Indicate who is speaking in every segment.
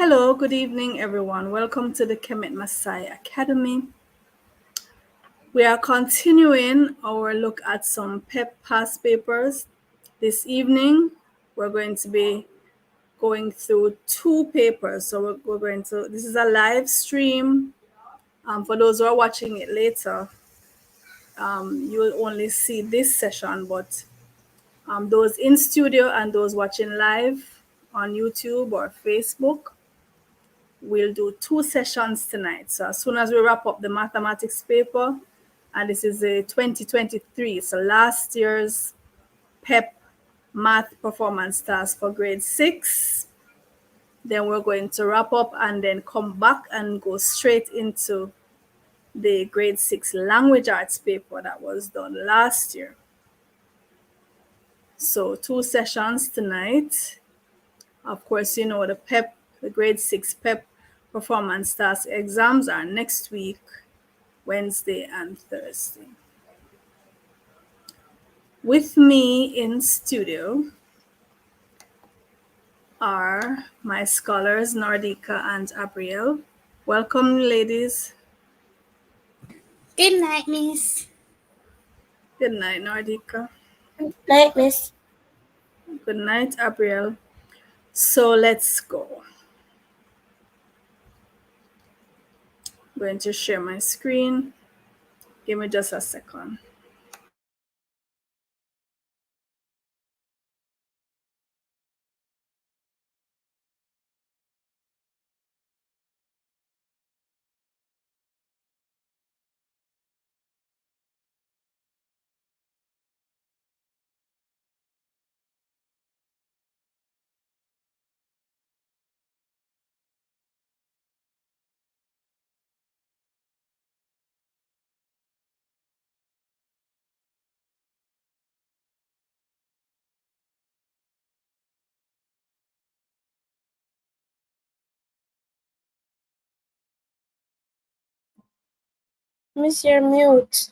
Speaker 1: Hello, good evening, everyone. Welcome to the Kemet Messiah Academy. We are continuing our look at some PEP past papers. This evening, we're going to be going through two papers. So this is a live stream. For those who are watching it later, you will only see this session, but those in studio and those watching live on YouTube or Facebook, we'll do two sessions tonight. So as soon as we wrap up the mathematics paper, and this is a 2023, so last year's PEP math performance task for grade 6, then we're going to wrap up and then come back and go straight into the grade 6 language arts paper that was done last year. So two sessions tonight. Of course, you know the grade 6 PEP performance task exams are next week, Wednesday and Thursday. With me in studio are my scholars, Nardika and Abriel. Welcome, ladies.
Speaker 2: Good night, Miss.
Speaker 1: Good night, Nardika.
Speaker 2: Good night, Miss.
Speaker 1: Good night, Abriel. So let's go. I'm going to share my screen. Give me just a second.
Speaker 2: Miss, you're mute.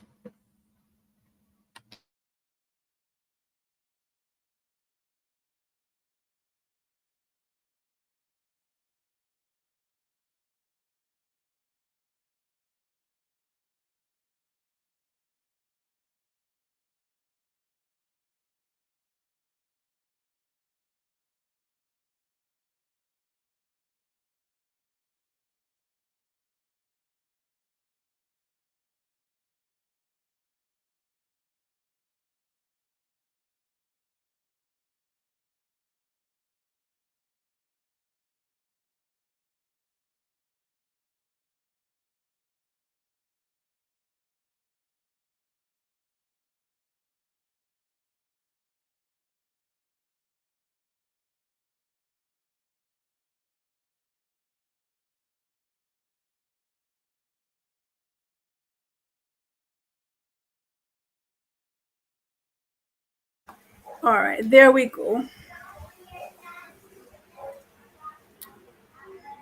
Speaker 1: All right, there we go.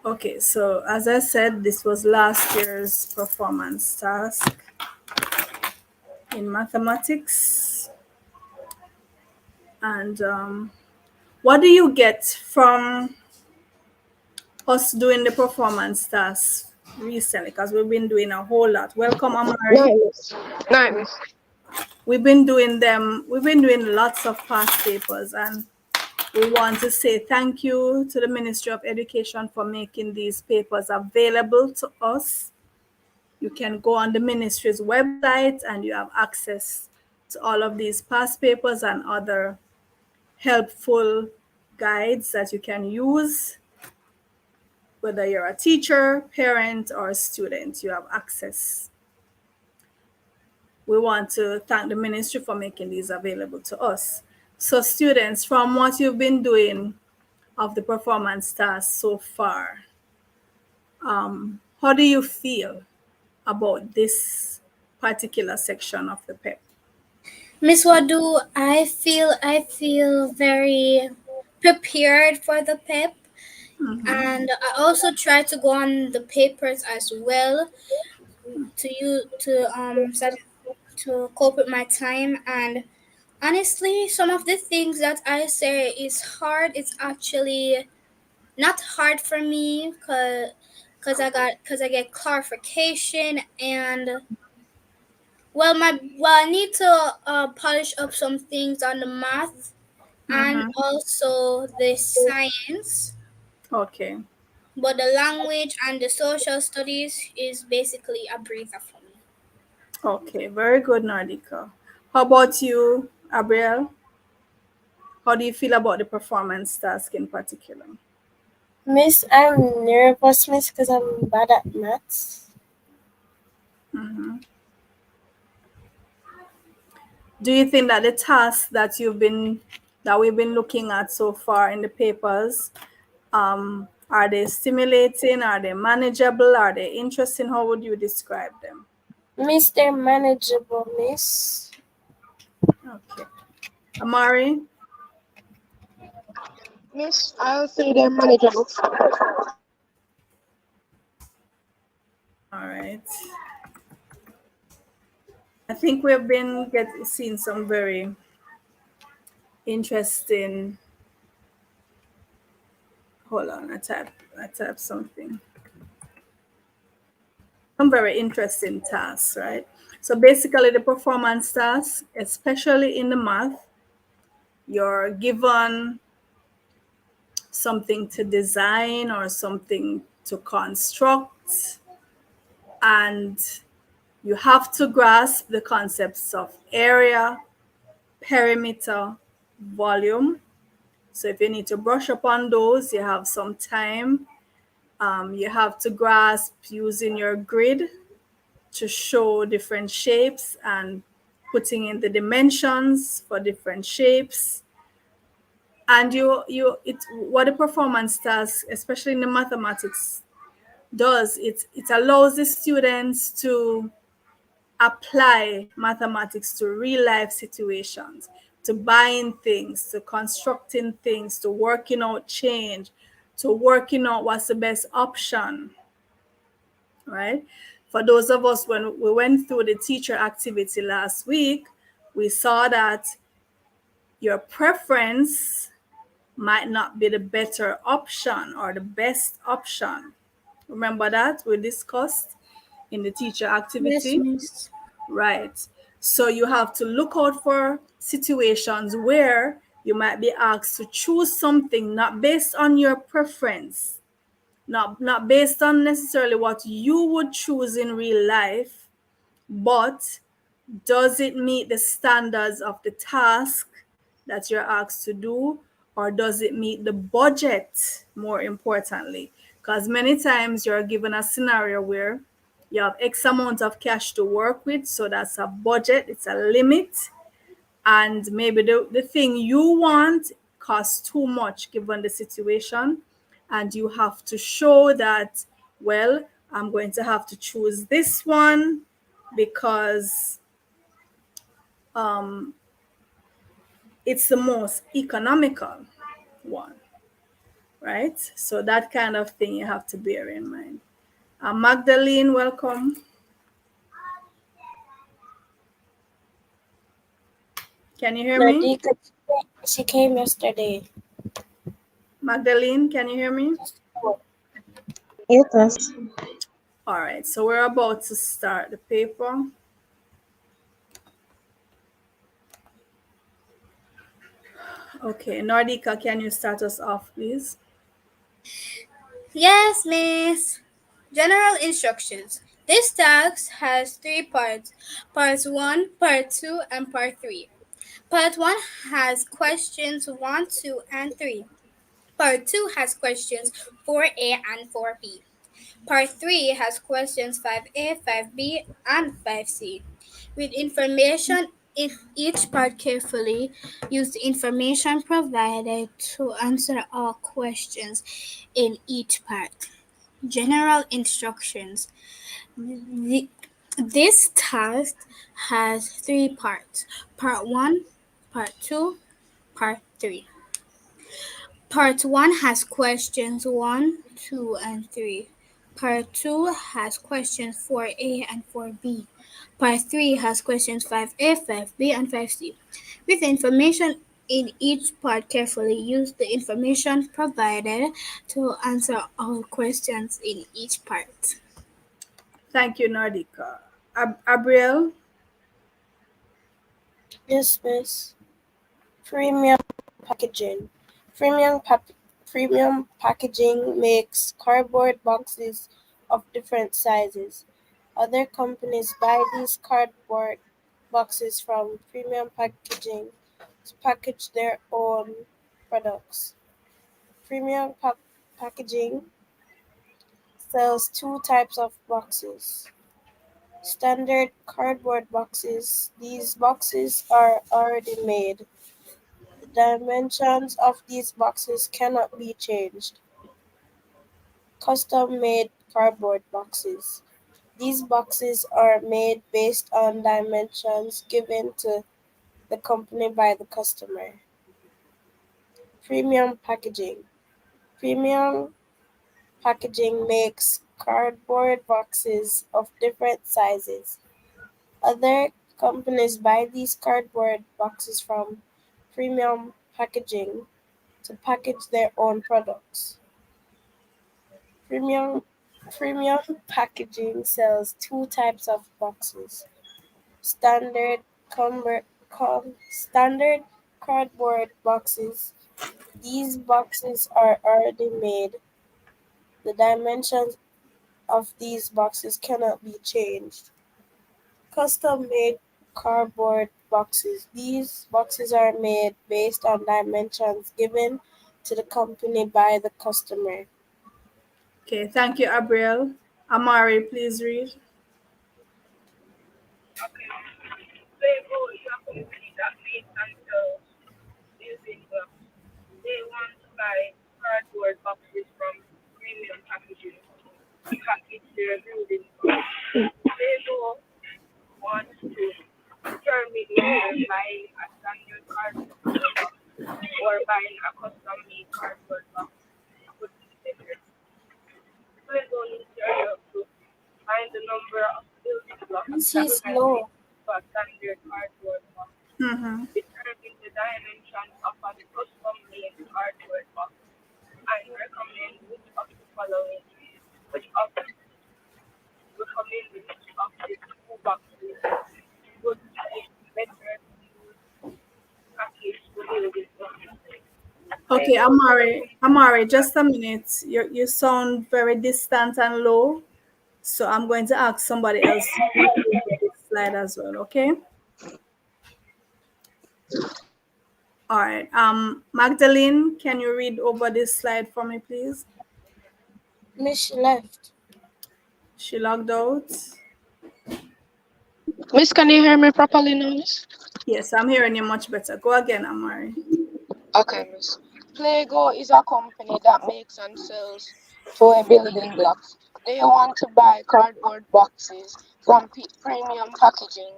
Speaker 1: Okay, so as I said, this was last year's performance task in mathematics. And what do you get from us doing the performance task recently? Because we've been doing a whole lot. Welcome, Amari.
Speaker 2: Night, Miss. Night, Miss.
Speaker 1: We've been doing lots of past papers, and we want to say thank you to the Ministry of Education for making these papers available to us. You can go on the ministry's website and you have access to all of these past papers and other helpful guides that you can use. Whether you're a teacher, parent, or a student, you have access. We want to thank the ministry for making these available to us. So students, from what you've been doing of the performance task so far, how do you feel about this particular section of the PEP?
Speaker 2: Miss, what do I feel? I feel very prepared for the PEP. And I also try to go on the papers as well to cope with my time. And honestly, some of the things that I say is hard. It's actually not hard for me, cause I get clarification. And I need to polish up some things on the math and
Speaker 1: Mm-hmm.
Speaker 2: also the science.
Speaker 1: Okay.
Speaker 2: But the language and the social studies is basically a breather for me.
Speaker 1: Okay. Very good, Nardika. How about you, Abriel? How do you feel about the performance task in particular?
Speaker 3: Miss, I'm nervous, Miss, because I'm bad at maths.
Speaker 1: Mm-hmm. Do you think that the tasks that we've been looking at so far in the papers, are they stimulating? Are they manageable? Are they interesting? How would you describe them?
Speaker 3: Miss, they're manageable, Miss.
Speaker 1: Okay. Amari?
Speaker 4: Miss, I'll say they're manageable.
Speaker 1: All right. I think we've been seeing some very interesting. Hold on, I type something. Some very interesting tasks, right? So basically, the performance tasks, especially in the math, you're given something to design or something to construct, and you have to grasp the concepts of area, perimeter, volume. So if you need to brush up on those, you have some time. You have to grasp using your grid to show different shapes and putting in the dimensions for different shapes. And it's what the performance task, especially in the mathematics, does. It allows the students to apply mathematics to real life situations, to buying things, to constructing things, to working out change, to working out what's the best option, right? For those of us, when we went through the teacher activity last week, we saw that your preference might not be the better option or the best option. Remember that we discussed in the teacher
Speaker 2: Yes,
Speaker 1: activity?
Speaker 2: miss.
Speaker 1: Right. So you have to look out for situations where you might be asked to choose something not based on your preference, not based on necessarily what you would choose in real life, but does it meet the standards of the task that you're asked to do, or does it meet the budget, more importantly? Because many times you're given a scenario where you have X amount of cash to work with, so that's a budget, it's a limit, and maybe the thing you want costs too much given the situation, and you have to show that, well, I'm going to have to choose this one because um, it's the most economical one, right? So that kind of thing you have to bear in mind. Magdalene, welcome. Can you hear me?
Speaker 3: Nardika, she came yesterday.
Speaker 1: Magdalene, can you hear me?
Speaker 4: Yes, miss.
Speaker 1: All right, so we're about to start the paper. Okay, Nordika, can you start us off, please?
Speaker 2: Yes, miss. General instructions. This task has three parts: part 1, part 2, and part 3. Part 1 has questions 1, 2, and 3. Part 2 has questions 4A and 4B. Part 3 has questions 5A, 5B, and 5C. With information in each part carefully, use the information provided to answer all questions in each part. General instructions. The, this task has three parts: part 1, part 2, part 3. Part 1 has questions 1, 2, and 3. Part 2 has questions 4A and 4B. Part 3 has questions 5A, 5B, and 5C. With information in each part carefully. Use the information provided to answer all questions in each part.
Speaker 1: Thank you, Nardika. Abriel,
Speaker 3: Yes, Miss. Premium packaging. Premium premium packaging makes cardboard boxes of different sizes. Other companies buy these cardboard boxes from premium packaging to package their own products. Premium packaging sells two types of boxes. Standard cardboard boxes. These boxes are already made. The dimensions of these boxes cannot be changed. Custom made cardboard boxes. These boxes are made based on dimensions given to the company by the customer. Premium packaging. Premium packaging makes cardboard boxes of different sizes. Other companies buy these cardboard boxes from premium packaging to package their own products. Premium Premium packaging sells two types of boxes. Standard standard cardboard boxes. These boxes are already made. The dimensions of these boxes cannot be changed. Custom made cardboard boxes. These boxes are made based on dimensions given to the company by the customer.
Speaker 1: okay, thank you, Abriel. Amari, please read.
Speaker 5: Okay. Lego is a company that makes and sells building blocks. They want to buy cardboard boxes from premium packaging to package their building blocks. Lego wants to determine whether buying a standard cardboard box or buying a custom made cardboard box would be better. Lego needs your help to find the number of building blocks that
Speaker 3: She's
Speaker 5: can fit
Speaker 3: low.
Speaker 5: into a standard cardboard box.
Speaker 1: Mm-hmm.
Speaker 5: Determine the dimensions of a custom-made cardboard box and recommend which of recommend which of the two boxes would be better to use package the building block.
Speaker 1: Okay,
Speaker 5: Lego is a
Speaker 1: Amari,
Speaker 5: company that
Speaker 1: just a minute. You sound very distant and low, so I'm going to ask somebody else to read over this slide as well. Okay. All right. Magdalene, can you read over this slide for me, please?
Speaker 3: Miss, she left.
Speaker 1: She logged out.
Speaker 4: Miss, can you hear me properly now, Miss?
Speaker 1: Yes, I'm hearing you much better. Go again, Amari.
Speaker 4: Okay, Miss. Plego is a company that makes and sells toy building blocks. They want to buy cardboard boxes from premium packaging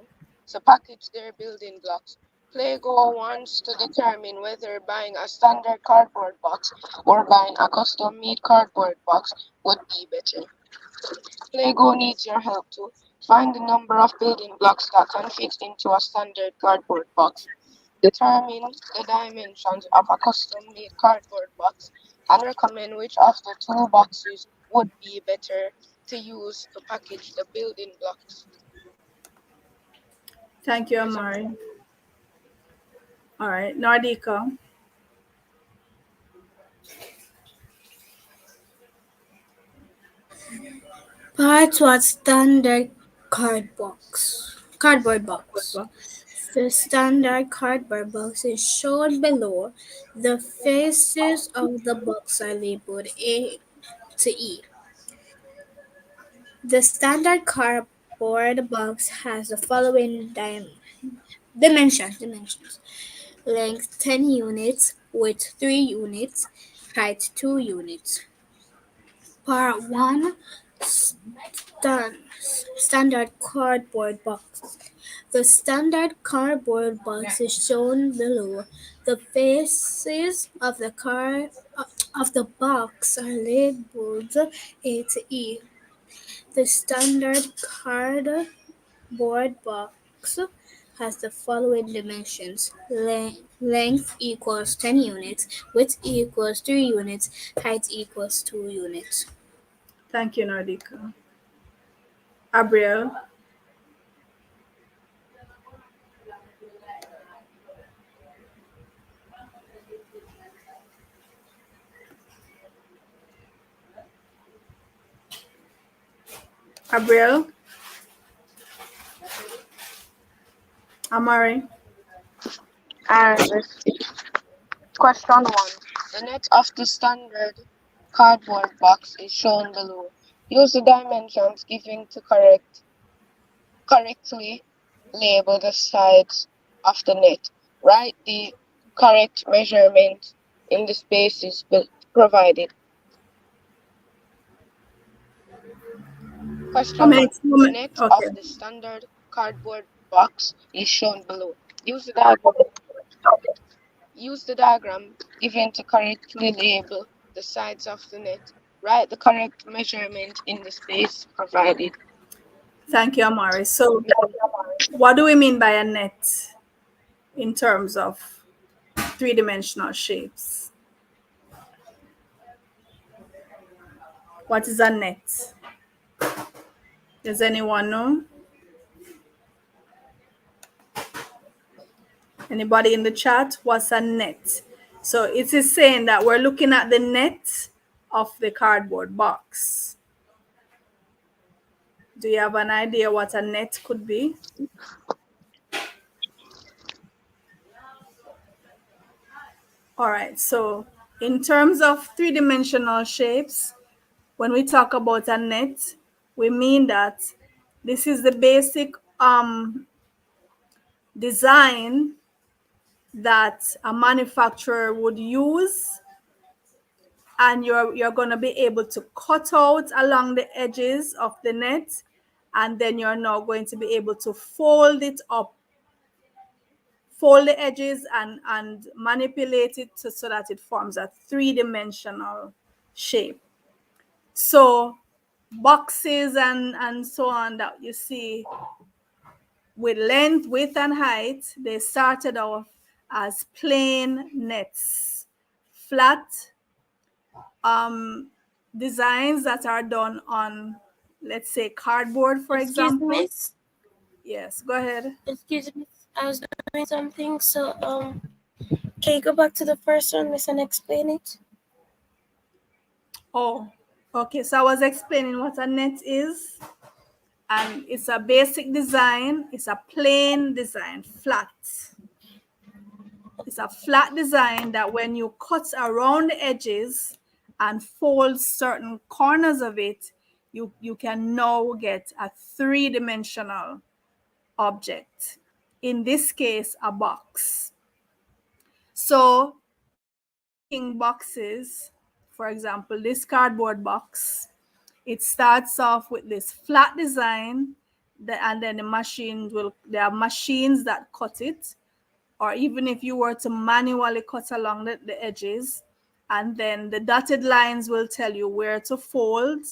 Speaker 4: to package their building blocks. Plego wants to determine whether buying a standard cardboard box or buying a custom made cardboard box would be better. Plego needs your help to find the number of building blocks that can fit into a standard cardboard box. Determine the dimensions of a custom-made cardboard box and recommend which of the two boxes would be better to use to package the building blocks.
Speaker 1: Thank you,
Speaker 4: Yes, sir.
Speaker 1: Amari. All right, Nardika.
Speaker 2: Part what standard cardboard box. The standard cardboard box is shown below. The faces of the box are labeled A to E. The standard cardboard box has the following dimensions: length 10 units, width 3 units, height 2 units. Part 1, Stand, Standard cardboard box. The standard cardboard box is shown below. The faces of the box are labeled A to E. The standard cardboard box has the following dimensions: length equals 10 units, width equals 3 units, height equals 2 units.
Speaker 1: Thank you, Nardika. Abriel. Abriel. Amari.
Speaker 4: And question 1. The net of the standard cardboard box is shown below. Use the dimensions given to correctly label the sides of the net. Write the correct measurement in the spaces provided.
Speaker 1: How
Speaker 4: Question
Speaker 1: many?
Speaker 4: 1. The net of
Speaker 1: Okay.
Speaker 4: the standard cardboard box is shown below. Use the diagram, use the diagram given to correctly label the sides of the net. Write the correct measurement in the space provided.
Speaker 1: Thank you, Amari. So, what do we mean by a net in terms of three-dimensional shapes? What is a net? Does anyone know? Anybody in the chat? What's a net? So it is saying that we're looking at the net of the cardboard box. Do you have an idea what a net could be? All right, so in terms of three-dimensional shapes, when we talk about a net, we mean that this is the basic design that a manufacturer would use, and you're going to be able to cut out along the edges of the net, and then you're now going to be able to fold it up, fold the edges, and manipulate it so that it forms a three-dimensional shape. So boxes and so on that you see with length, width, and height, they started off as plain nets, flat designs that are done on, let's say, cardboard, for
Speaker 3: Excuse me,
Speaker 1: example.
Speaker 3: miss.
Speaker 1: Yes, go ahead.
Speaker 3: Excuse me. I was doing something, so can you go back to the first one, miss, and explain it?
Speaker 1: Oh, okay. So I was explaining what a net is, and it's a basic design. It's a plain design, flat. It's a flat design that when you cut around the edges and fold certain corners of it, you can now get a three-dimensional object. In this case, a box. So when you're making boxes, for example, this cardboard box, it starts off with this flat design, and then there are machines that cut it, or even if you were to manually cut along the edges, and then the dotted lines will tell you where to fold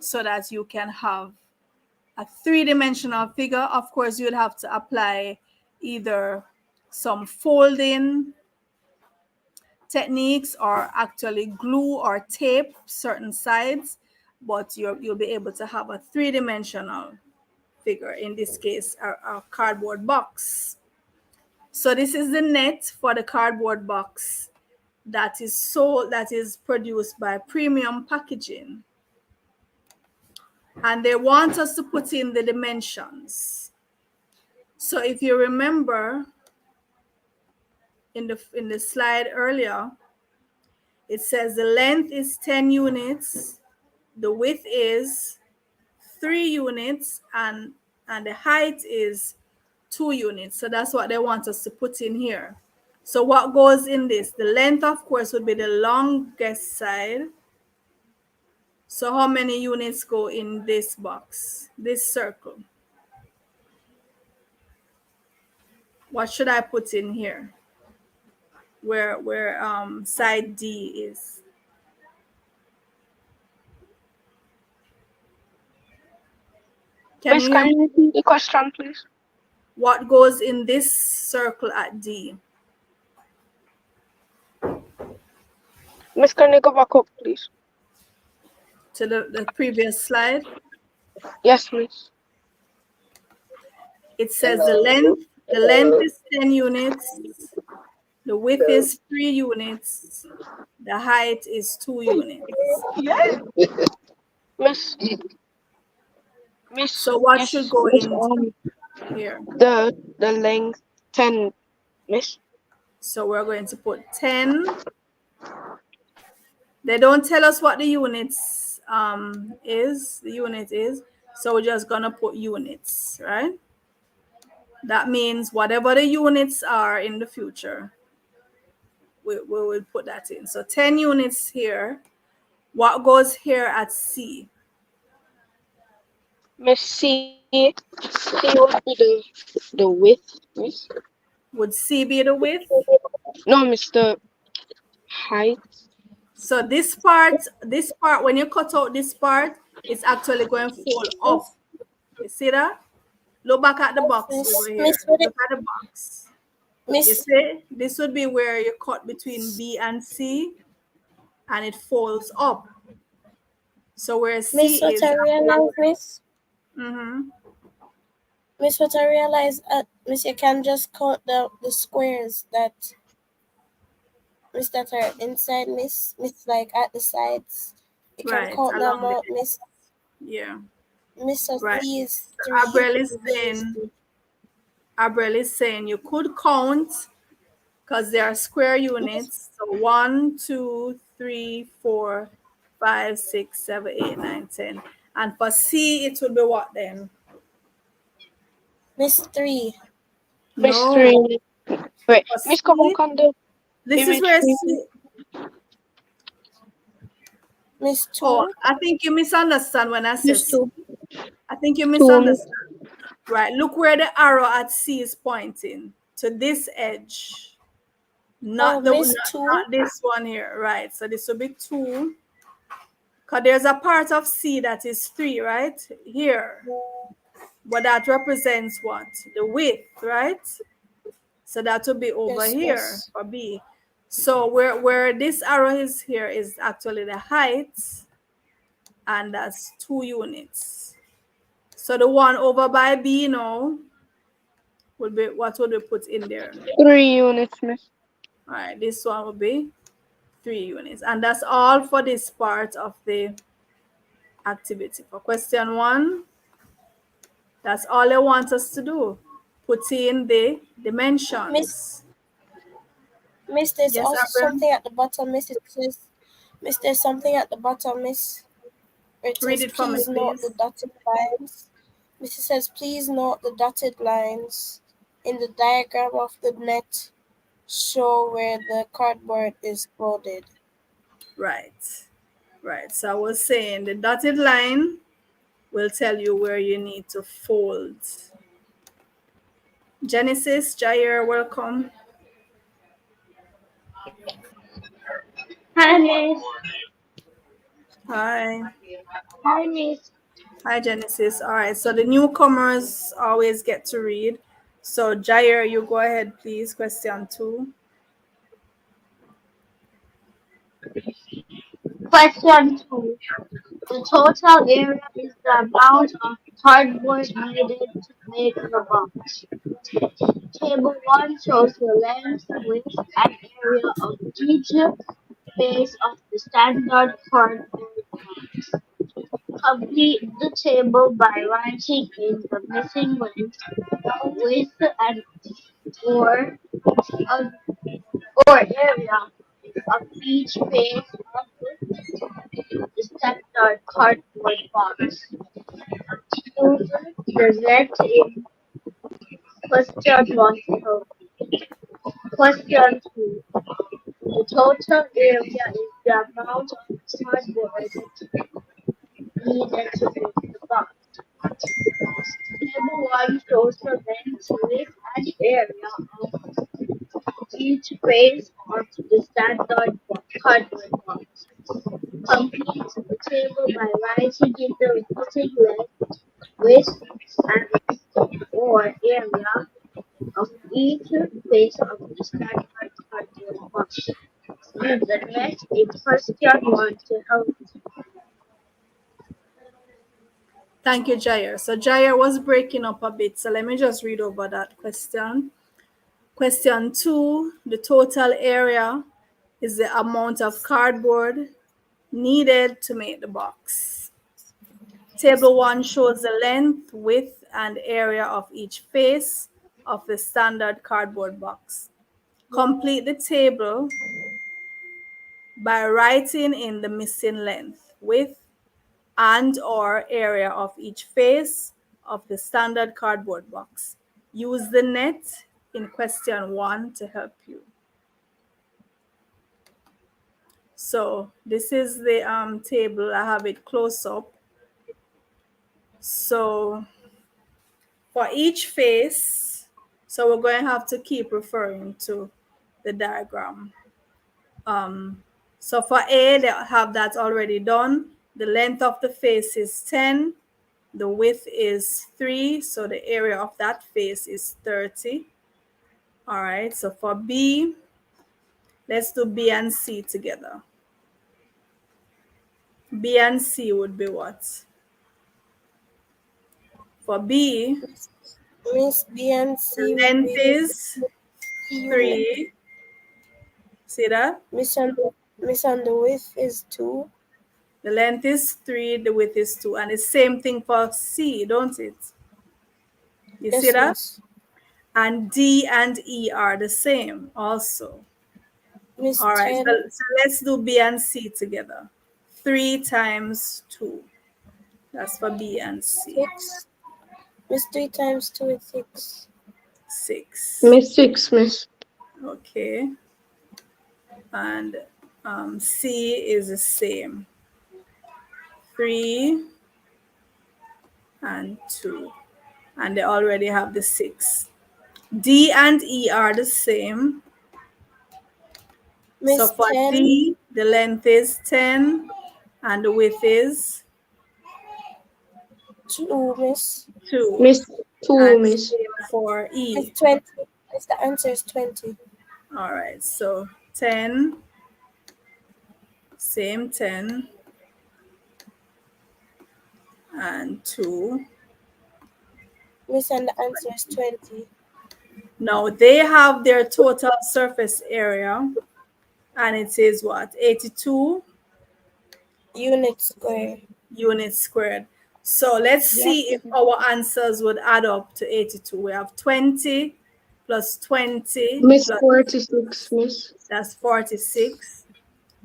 Speaker 1: so that you can have a three-dimensional figure. Of course, you'd have to apply either some folding techniques or actually glue or tape certain sides, but you'll be able to have a three-dimensional figure, in this case a cardboard box. So this is the net for the cardboard box that is produced by Premium Packaging, and they want us to put in the dimensions. So if you remember in the slide earlier, it says the length is 10 units, the width is 3 units, and the height is 2 units. So that's what they want us to put in here. So what goes in this? The length, of course, would be the longest side. So how many units go in this box, this circle? What should I put in here? Where side D is. Can
Speaker 4: Miss,
Speaker 1: you hear
Speaker 4: can
Speaker 1: me?
Speaker 4: you repeat the question, please?
Speaker 1: What goes in this circle at D?
Speaker 4: Miss, can you go back up, please?
Speaker 1: To the previous slide.
Speaker 4: Yes, miss.
Speaker 1: It says the length is 10 units, the width is 3 units, the height is 2 units.
Speaker 4: Miss, miss,
Speaker 1: So what should
Speaker 4: yes,
Speaker 1: go
Speaker 4: miss.
Speaker 1: in here?
Speaker 4: The length 10, miss.
Speaker 1: So we're going to put 10. They don't tell us what the units is, the unit is. So we're just gonna put units, right? That means whatever the units are in the future, we will put that in. So 10 units here. What goes here at C?
Speaker 4: Miss C would be the width, miss.
Speaker 1: Would C be the width?
Speaker 4: No, miss, the height.
Speaker 1: So this part, when you cut out this part, it's actually going to fall up. You see that? Look back at the box over here.
Speaker 3: Miss, would it,
Speaker 1: Look at the box. You
Speaker 3: Miss,
Speaker 1: see, this would be where you cut between B and C, and it folds up. So where C
Speaker 3: Miss, what
Speaker 1: is,
Speaker 3: I realize,
Speaker 1: mm-hmm,
Speaker 3: Miss, what I realize, Miss, you can just count the squares that are inside, Miss, like at the sides. You can
Speaker 1: right,
Speaker 3: count them
Speaker 1: along the
Speaker 3: out,
Speaker 1: edge. Yeah,
Speaker 3: Miss, so
Speaker 1: right.
Speaker 3: C is
Speaker 1: So
Speaker 3: 3,
Speaker 1: Abrel is
Speaker 3: B is
Speaker 1: saying,
Speaker 3: 2.
Speaker 1: you could count because they are square
Speaker 3: Miss,
Speaker 1: units. So 1, 2, 3, 4, 5, 6, 7, 8, 9, 10. And for C, it would be what then?
Speaker 3: Miss 3,
Speaker 4: Miss
Speaker 1: No.
Speaker 4: 3. Wait,
Speaker 1: For
Speaker 4: miss, come
Speaker 1: C,
Speaker 4: back on the
Speaker 1: this is
Speaker 4: image,
Speaker 1: where
Speaker 4: please.
Speaker 1: C.
Speaker 3: Miss
Speaker 1: Oh,
Speaker 3: 2,
Speaker 1: I think you misunderstand when I said
Speaker 2: Miss
Speaker 1: C.
Speaker 2: two.
Speaker 1: I think you
Speaker 4: 2.
Speaker 1: misunderstand. Right. Look where the arrow at C is pointing to this edge,
Speaker 3: oh,
Speaker 1: not
Speaker 3: Miss
Speaker 1: not
Speaker 3: 2,
Speaker 1: this one here. Right. So this will be 2. Because there's a part of C that is 3, right? Here. But that represents what? The width, right? So that will be over
Speaker 3: yes,
Speaker 1: here
Speaker 3: miss.
Speaker 1: for B. So where this arrow is here is actually the height, and that's 2 units. So the one over by B now would be, what would we put in there?
Speaker 4: 3 units, miss.
Speaker 1: All right, this one will be 3 units. And that's all for this part of the activity. For question 1, that's all they want us to do. Put in the
Speaker 3: Miss,
Speaker 1: dimensions.
Speaker 3: there's
Speaker 1: Yes,
Speaker 3: also
Speaker 1: Abram?
Speaker 3: something at the bottom, Miss. It says, Miss, there's something at the bottom, Miss, where it
Speaker 1: Read
Speaker 3: says,
Speaker 1: it for me,
Speaker 3: please note the
Speaker 1: please.
Speaker 3: dotted lines. Miss, it says, please note the dotted lines in the diagram of the net show where the cardboard is folded.
Speaker 1: Right. Right. So I was saying the dotted line will tell you where you need to fold. Genesis, Jair, welcome.
Speaker 2: Hi, Miss.
Speaker 1: Hi.
Speaker 2: Hi, Miss.
Speaker 1: Hi, Genesis. All right. So the newcomers always get to read. So Jair, you go ahead, please. Question 2.
Speaker 2: Question 2. The total area is the amount of cardboard needed to make the box. Table 1 shows the length, width, and area of each face of the standard cardboard box. Complete the table by writing in the missing length, width, and or of or area of each face of the standard cardboard box. Use the Z in question 1 to help. Question 2. The total area is the amount of cardboard needed to make the box. Table 1 shows the length, width, and area of each face of the standard cardboard box. Complete the table by writing in the missing length, width, and or area
Speaker 4: face of the standard cardboard box. And the next is question one to help.
Speaker 1: Thank you, Jair. So Jair was breaking up a bit. So let me just read over that question. Question 2, the total area is the amount of cardboard needed to make the box. Table 1 shows the length, width, and area of each face of the standard cardboard box. Complete the table by writing in the missing length, width, and or area of each face of the standard cardboard box. Use the net in question 1 to help you. So this is the table. I have it close up. So for each face, so we're going to have to keep referring to the diagram. So for A, they have that already done. The length of the face is 10. The width is 3. So the area of that face is 30. All right. So for B, let's do B and C together. B and C would be what? For B,
Speaker 3: Miss B and
Speaker 1: the
Speaker 3: C would
Speaker 1: length
Speaker 3: be
Speaker 1: is
Speaker 3: unit.
Speaker 1: 3. See that?
Speaker 3: Miss and the width is 2.
Speaker 1: The length is 3, the width is 2. And the same thing for C, don't it? You see
Speaker 3: Yes,
Speaker 1: that?
Speaker 3: miss.
Speaker 1: And D and E are the same also.
Speaker 3: Miss
Speaker 1: All right,
Speaker 3: 10,
Speaker 1: so let's do B and C together. 3 times 2. That's for B and C.
Speaker 3: 6. Miss 3 times 2 is 6.
Speaker 1: 6.
Speaker 4: Miss 6, miss.
Speaker 1: Okay. And C is the same. 3 and 2. And they already have the 6. D and E are the same. So
Speaker 3: Miss
Speaker 1: for
Speaker 3: 10,
Speaker 1: D, the length is 10 and the width is
Speaker 3: 2, miss.
Speaker 1: 2.
Speaker 4: Miss 2,
Speaker 1: And
Speaker 4: miss.
Speaker 1: same for
Speaker 3: Miss
Speaker 1: E.
Speaker 3: 20. Miss, the answer is 20.
Speaker 1: All right, so 10, same 10, and 2.
Speaker 3: Miss, and the answer is 20.
Speaker 1: Now they have their total surface area, and it is what? 82
Speaker 3: Unit square.
Speaker 1: units squared. So let's
Speaker 4: Yes,
Speaker 1: see if our answers would add up to 82. We have 20 plus 20
Speaker 4: Miss
Speaker 1: plus
Speaker 4: 46, miss.
Speaker 1: that's 46.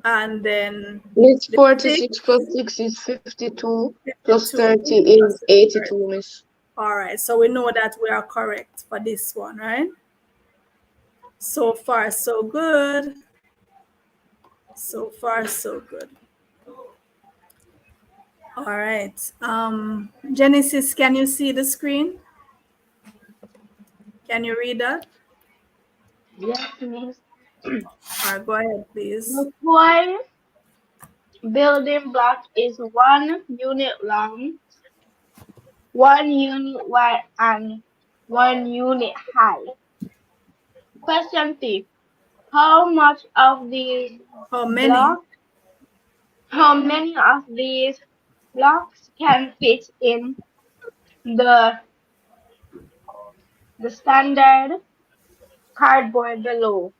Speaker 1: And then
Speaker 4: Miss
Speaker 1: the 6,
Speaker 4: 46 plus 6 is 52, plus
Speaker 1: 52
Speaker 4: 30
Speaker 1: plus
Speaker 4: is
Speaker 1: 30.
Speaker 4: 82, miss.
Speaker 1: All right, so we know that we are correct for this one, right? So far, so good. So far, so good. All right. Genesis, can you see the screen? Can you read that?
Speaker 4: Yes, miss.
Speaker 1: All right, go ahead, please.
Speaker 4: The toy building block is 1 unit long, 1 unit wide, and 1 unit high. Question 3. How much of these
Speaker 1: How many?
Speaker 4: blocks, how many of these blocks can fit in the the standard cardboard below?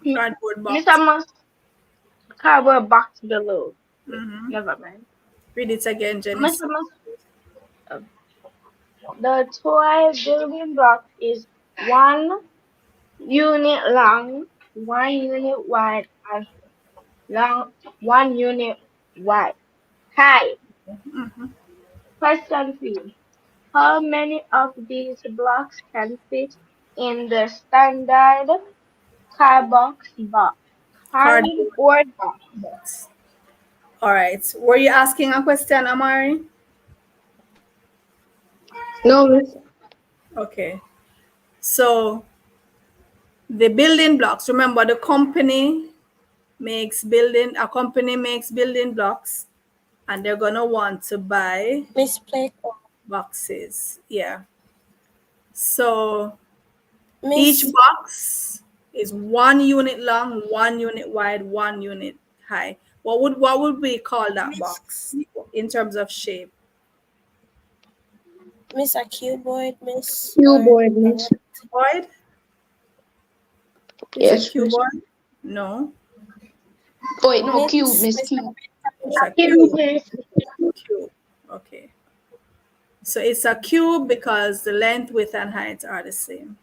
Speaker 1: Cardboard
Speaker 4: Mr.
Speaker 1: box.
Speaker 4: Must cardboard box below.
Speaker 1: Mm-hmm.
Speaker 4: Never mind.
Speaker 1: Read it again,
Speaker 4: Mr.
Speaker 1: Genesis.
Speaker 4: Must, the toy building block is 1 unit long, 1 unit wide, and long 1 unit wide. High.
Speaker 1: Mm-hmm.
Speaker 4: Question 3. How many of these blocks can fit in the standard
Speaker 1: Cardboard
Speaker 4: cardboard box?
Speaker 1: box. All right. Were you asking a question, Amari?
Speaker 4: No, miss.
Speaker 1: Okay. So the building blocks. Remember, the company a company makes building blocks, and they're gonna want to buy
Speaker 3: Miss Playground.
Speaker 1: boxes. Yeah. So Each
Speaker 3: Miss
Speaker 1: box is 1 unit long, 1 unit wide, 1 unit high. What would we call that
Speaker 3: Miss
Speaker 1: box in terms of shape?
Speaker 3: Miss a cuboid, Miss, or
Speaker 4: Cuboid,
Speaker 3: a
Speaker 4: miss.
Speaker 3: what?
Speaker 1: Cuboid? It's a
Speaker 4: Yes, miss.
Speaker 1: cuboid? No,
Speaker 4: Oh, wait, no, cube,
Speaker 3: Miss
Speaker 4: miss,
Speaker 3: Miss a
Speaker 4: cube.
Speaker 1: it's a
Speaker 2: Cube,
Speaker 1: cube.
Speaker 2: miss.
Speaker 1: Cube. Okay. So it's a cube because the length, width, and height are the same.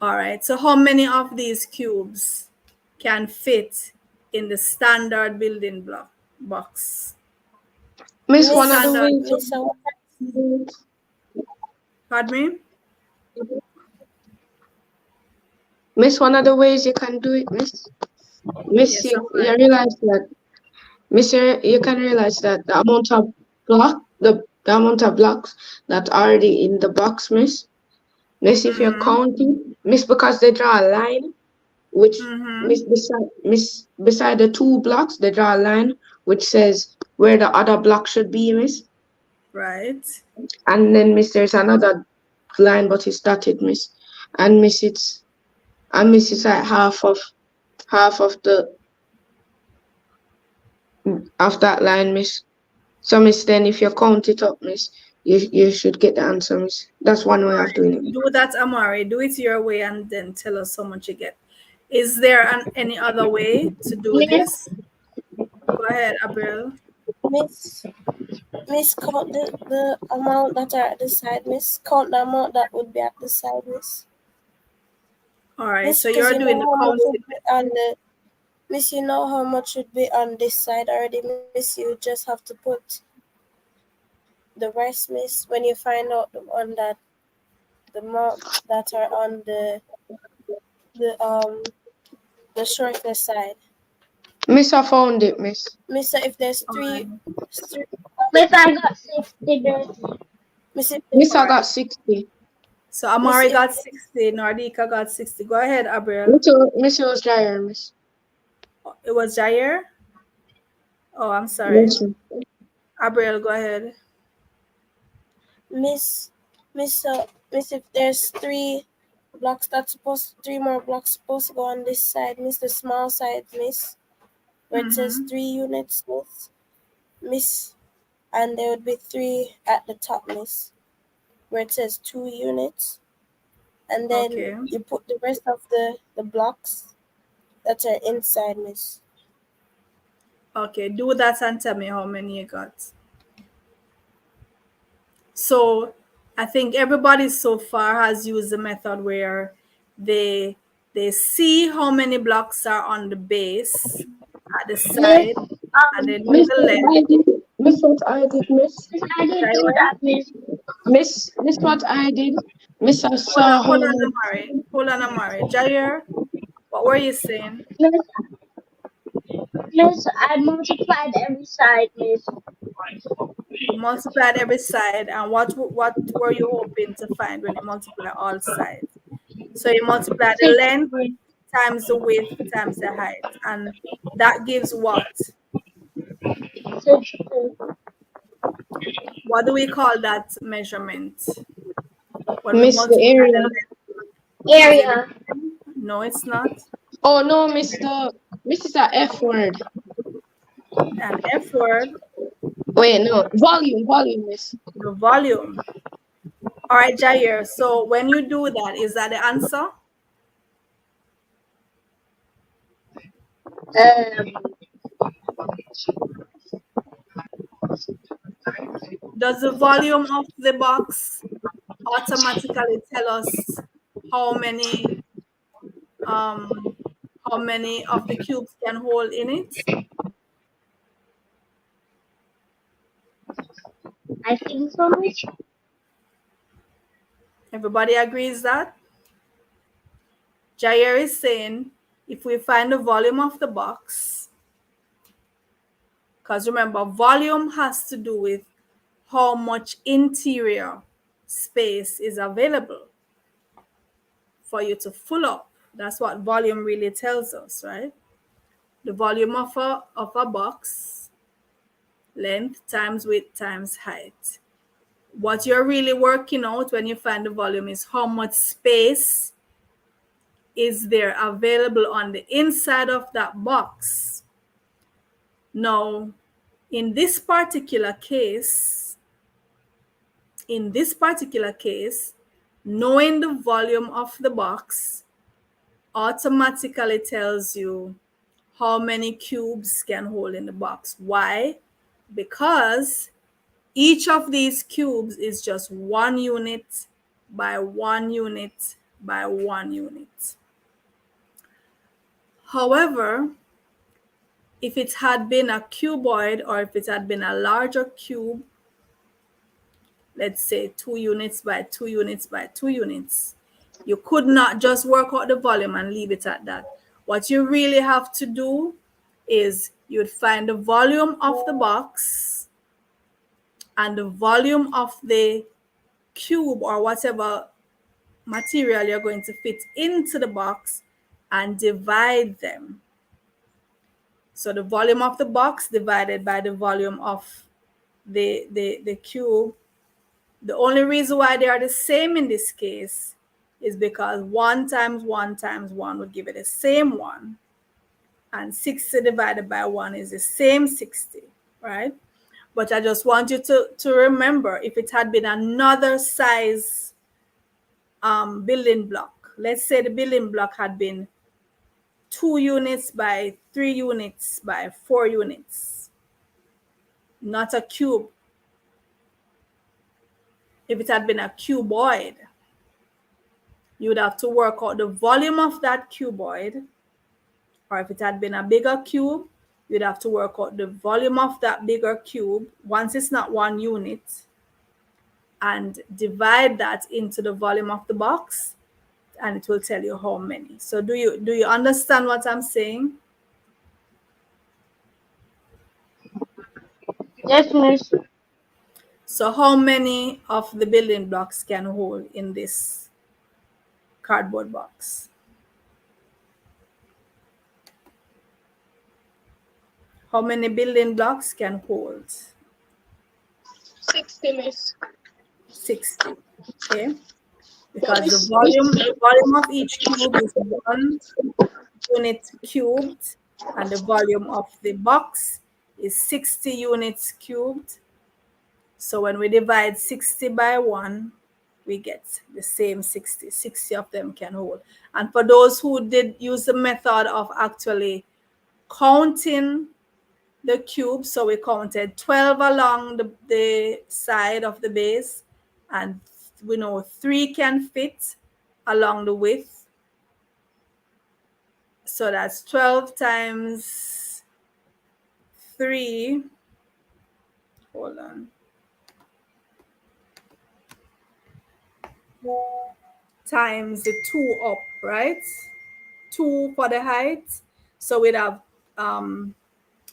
Speaker 1: All right. So how many of these cubes can fit in the standard building block box?
Speaker 4: Miss,
Speaker 1: The
Speaker 4: one of the
Speaker 3: Miss
Speaker 1: standard.
Speaker 4: ways
Speaker 3: Miss a what?
Speaker 4: you
Speaker 1: Pardon me?
Speaker 4: miss, one of the ways you can do it, miss. Miss,
Speaker 1: Yes,
Speaker 4: you
Speaker 1: Amari.
Speaker 4: realize that, miss, you can realize that the amount of blocks that are already in the box, miss. Miss, if you're
Speaker 1: Mm-hmm.
Speaker 4: counting, miss, because they draw a line, which
Speaker 1: Mm-hmm.
Speaker 4: miss beside the two blocks, they draw a line which says where the other block should be, miss.
Speaker 1: Right.
Speaker 4: And then miss, there's another line, but it's dotted, miss. And miss, it's like half of the of that line, miss. So miss, then if you count it up, miss, you should get the answer, miss. That's one way of doing it.
Speaker 1: Do that, Amari. Do it your way and then tell us how much you get. Is there any other way to do
Speaker 2: Miss,
Speaker 1: this? Go ahead, April.
Speaker 3: Miss Miss count the amount that are at the side, Miss. Count the amount that would be at the side, Miss.
Speaker 1: All right.
Speaker 3: Miss,
Speaker 1: So
Speaker 3: because
Speaker 1: you're
Speaker 3: you
Speaker 1: doing
Speaker 3: know
Speaker 1: the
Speaker 3: how much would
Speaker 1: counting.
Speaker 3: be on the Miss, you know how much would be on this side already, Miss. You just have to put the rest, Miss, when you find out the one that the amount that are on the the shorter side.
Speaker 4: Miss, I found it, miss.
Speaker 3: Miss, if there's
Speaker 1: All right.
Speaker 3: three
Speaker 2: miss, I got 60, miss.
Speaker 3: Miss, if
Speaker 4: Miss,
Speaker 3: there's,
Speaker 1: All
Speaker 4: I got
Speaker 1: right.
Speaker 4: 60.
Speaker 1: So
Speaker 3: Miss,
Speaker 1: Amari
Speaker 3: if
Speaker 1: got 60, Nardika got 60. Go ahead, April.
Speaker 4: Miss, it was dryer, miss.
Speaker 1: It was Jair. Oh, I'm sorry.
Speaker 4: Yes, miss.
Speaker 1: April, go ahead.
Speaker 3: Miss, Miss, if there's three more blocks supposed to go on this side, Miss, the small side, Miss, where it says
Speaker 1: Mm-hmm.
Speaker 3: 3 units, Miss, and there would be three at the top, Miss, where it says 2 units, and then
Speaker 1: Okay.
Speaker 3: you put the rest of the blocks that are inside, Miss.
Speaker 1: Okay. Do that and tell me how many you got. So I think everybody so far has used the method where they they see how many blocks are on the base at the
Speaker 2: Miss,
Speaker 1: side and they do
Speaker 4: Miss,
Speaker 1: the
Speaker 4: what
Speaker 1: length.
Speaker 4: I did, miss, what I did, miss.
Speaker 2: miss, I did do
Speaker 1: Jair?
Speaker 2: that, miss.
Speaker 4: Miss, what I did. Miss, I
Speaker 1: Hold on,
Speaker 4: saw how
Speaker 1: hold on,
Speaker 4: much.
Speaker 1: Amari. Hold on, Amari. Jair, what were you saying?
Speaker 2: Miss, miss, I multiplied every side, miss.
Speaker 1: You multiplied every side, and what were you hoping to find when you multiply all sides? So you multiply the
Speaker 2: 60,
Speaker 1: length
Speaker 2: miss.
Speaker 1: times the width times the height, and that gives what?
Speaker 2: 60.
Speaker 1: What do we call that measurement? When we
Speaker 4: Miss, the
Speaker 1: multiply the
Speaker 4: area.
Speaker 1: length, is it
Speaker 2: Area.
Speaker 1: no, it's not.
Speaker 4: Oh no, Miss is a F word.
Speaker 1: An F word,
Speaker 4: Wait, no, volume, miss.
Speaker 1: the volume. All right, Jair. So when you do that, is that the answer?
Speaker 2: Um,
Speaker 1: Does the volume of the box automatically tell us how many um how many of the cubes can hold in it?
Speaker 2: I think so, miss.
Speaker 1: Everybody agrees that? Jair is saying if we find the volume of the box, because remember, volume has to do with how much interior space is available for you to fill up. That's what volume really tells us, right? The volume of a box, length times width times height. What you're really working out when you find the volume is how much space is there available on the inside of that box. Now, in this particular case, knowing the volume of the box automatically tells you how many cubes can hold in the box. Why? Because each of these cubes is just 1 unit by 1 unit by 1 unit. However, if it had been a cuboid, or if it had been a larger cube, let's say 2 units by 2 units by 2 units, you could not just work out the volume and leave it at that. What you really have to do is you'd find the volume of the box and the volume of the cube or whatever material you're going to fit into the box and divide them. So the volume of the box divided by the volume of the cube. The only reason why they are the same in this case is because 1 times 1 times 1 would give it the same 1. And 60 divided by 1 is the same 60, right? But I just want you to remember, if it had been another size building block, let's say the building block had been 2 units by 3 units by 4 units, not a cube. If it had been a cuboid, you would have to work out the volume of that cuboid. Or if it had been a bigger cube, you'd have to work out the volume of that bigger cube once it's not 1 unit, and divide that into the volume of the box, and it will tell you how many. So do you understand what I'm saying?
Speaker 4: Yes, miss.
Speaker 1: So how many of the building blocks can hold in this cardboard box? How many building blocks can hold?
Speaker 4: 60, miss.
Speaker 1: 60. Okay.
Speaker 4: But
Speaker 1: Because the
Speaker 4: miss,
Speaker 1: volume of each cube is 1 unit cubed, and the volume of the box is 60 units cubed. So when we divide 60 by 1, we get the same 60. 60 of them can hold. And for those who did use the method of actually counting the cube, so we counted 12 along the side of the base, and we know 3 can fit along the width. So that's 12 times 3. Hold on. Times the 2 up, right? 2 for the height. So we'd have, no,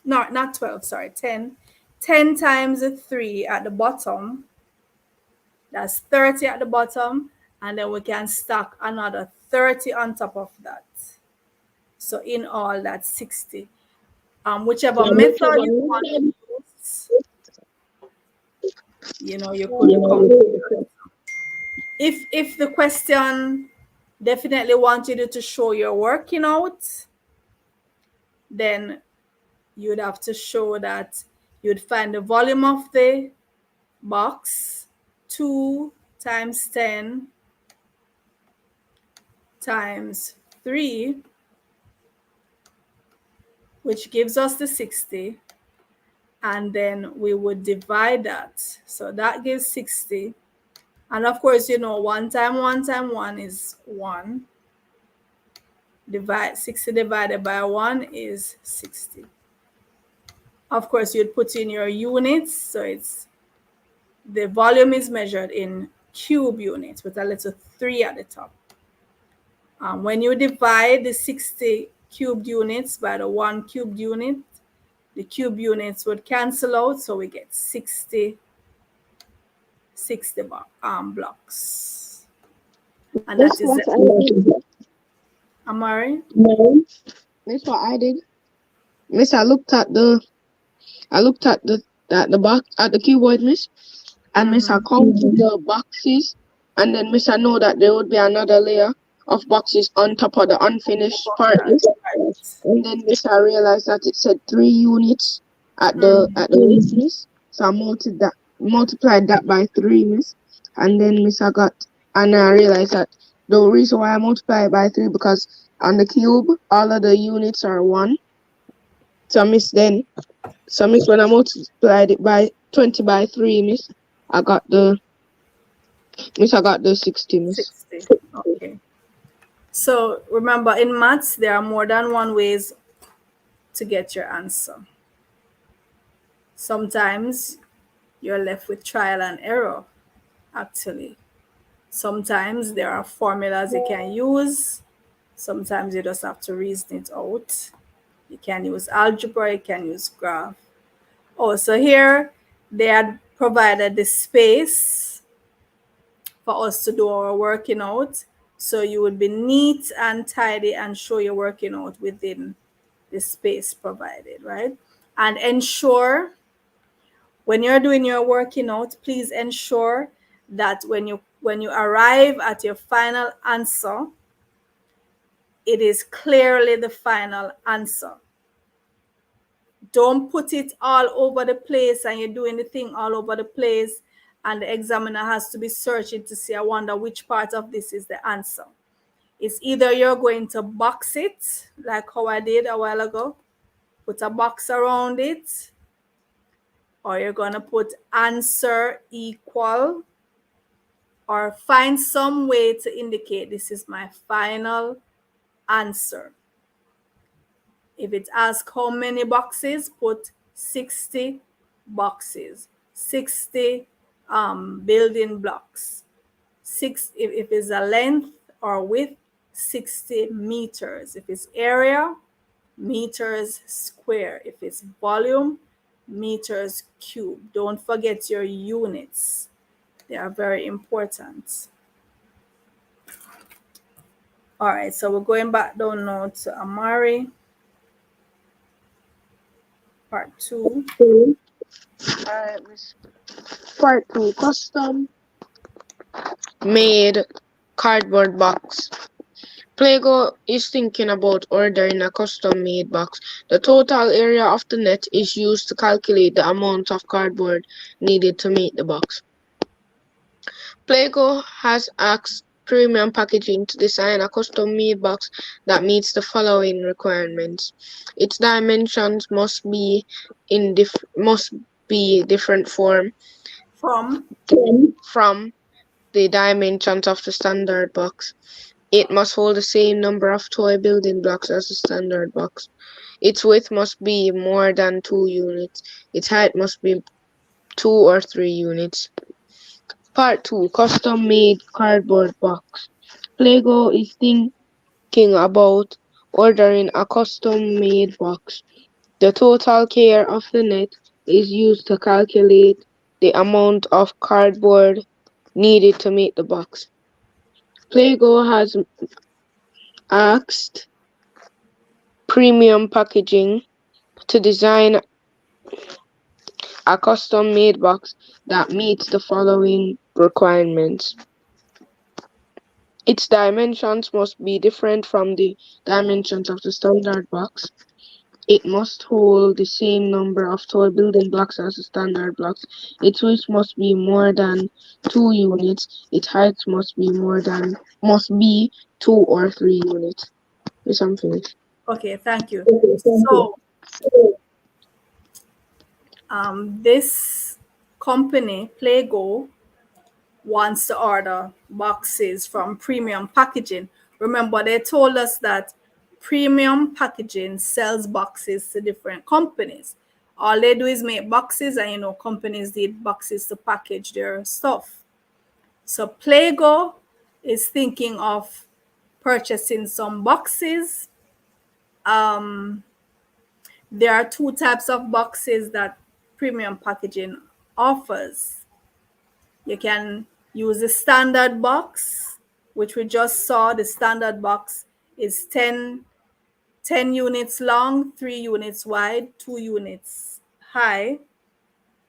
Speaker 1: not 12, sorry, 10. 10 times the 3 at the bottom. That's 30 at the bottom. And then we can stack another 30 on top of that. So in all, that's 60. Whichever method you want to use, you could come. If the question definitely wanted you to show your working out, then you'd have to show that you'd find the volume of the box, 2 times 10 times 3, which gives us the 60, and then we would divide that. So that gives 60. And of course, 1 times 1 times 1 is 1. 60 divided by 1 is 60. Of course, you'd put in your units. So the volume is measured in cube units with a little 3 at the top. When you divide the 60 cubed units by the 1 cubed unit, the cube units would cancel out. So we get 60 blocks. And that is it. Amari?
Speaker 4: no. That's what I did. Miss, I looked at the box at the cuboid, miss. and Miss I counted the boxes, and then Miss I know that there would be another layer of boxes on top of the unfinished part list. And then Miss I realized that it said 3 units at the list, Miss. So I multiplied that by 3, Miss. And then Miss I realized that the reason why I multiplied by 3 because on the cube all of the units are 1. So Miss when I multiplied it by 20 by 3, Miss, I got the I got the 60, Miss.
Speaker 1: 60. Okay. So remember, in maths, there are more than one ways to get your answer. Sometimes you're left with trial and error, actually. Sometimes there are formulas you can use. Sometimes you just have to reason it out. You can use algebra, you can use graph. Oh, so here they had provided the space for us to do our working out. So you would be neat and tidy and show your working out within the space provided, right? And ensure when you're doing your working out, please ensure that when you arrive at your final answer, it is clearly the final answer. Don't put it all over the place and you're doing the thing all over the place and the examiner has to be searching to see, I wonder which part of this is the answer. It's either you're going to box it, like how I did a while ago, put a box around it, or you're going to put answer equal, or find some way to indicate this is my final answer. If it asks how many boxes, put 60 boxes, 60 building blocks. If it's a length or width, 60 meters. If it's area, meters square. If it's volume, meters cube. Don't forget your units. They are very important. All right, so we're going back down now to Amari. Part 2.
Speaker 4: Alright, Miss. Part 2, custom made cardboard box. Plago is thinking about ordering a custom made box. The total area of the net is used to calculate the amount of cardboard needed to make the box. Plago has asked Premium Packaging to design a custom made box that meets the following requirements. Its dimensions must be different from the dimensions of the standard box. It must hold the same number of toy building blocks as the standard box. Its width must be more than 2 units. Its height must be 2 or 3 units. Part 2, custom made cardboard box. Plago is thinking about ordering a custom made box. The total care of the net is used to calculate the amount of cardboard needed to make the box. Plago has asked Premium Packaging to design a custom made box that meets the following requirements. Its dimensions must be different from the dimensions of the standard box. It must hold the same number of toy building blocks as the standard blocks. Its width must be more than 2 units. Its height must be 2 or 3 units. Yes, I'm finished.
Speaker 1: Okay, thank you. So this company, Playgo, wants to order boxes from Premium Packaging. Remember, they told us that Premium Packaging sells boxes to different companies. All they do is make boxes, and companies need boxes to package their stuff. So Playgo is thinking of purchasing some boxes. There are 2 types of boxes that Premium Packaging offers. You can use the standard box, which we just saw. The standard box is 10 units long, 3 units wide, 2 units high.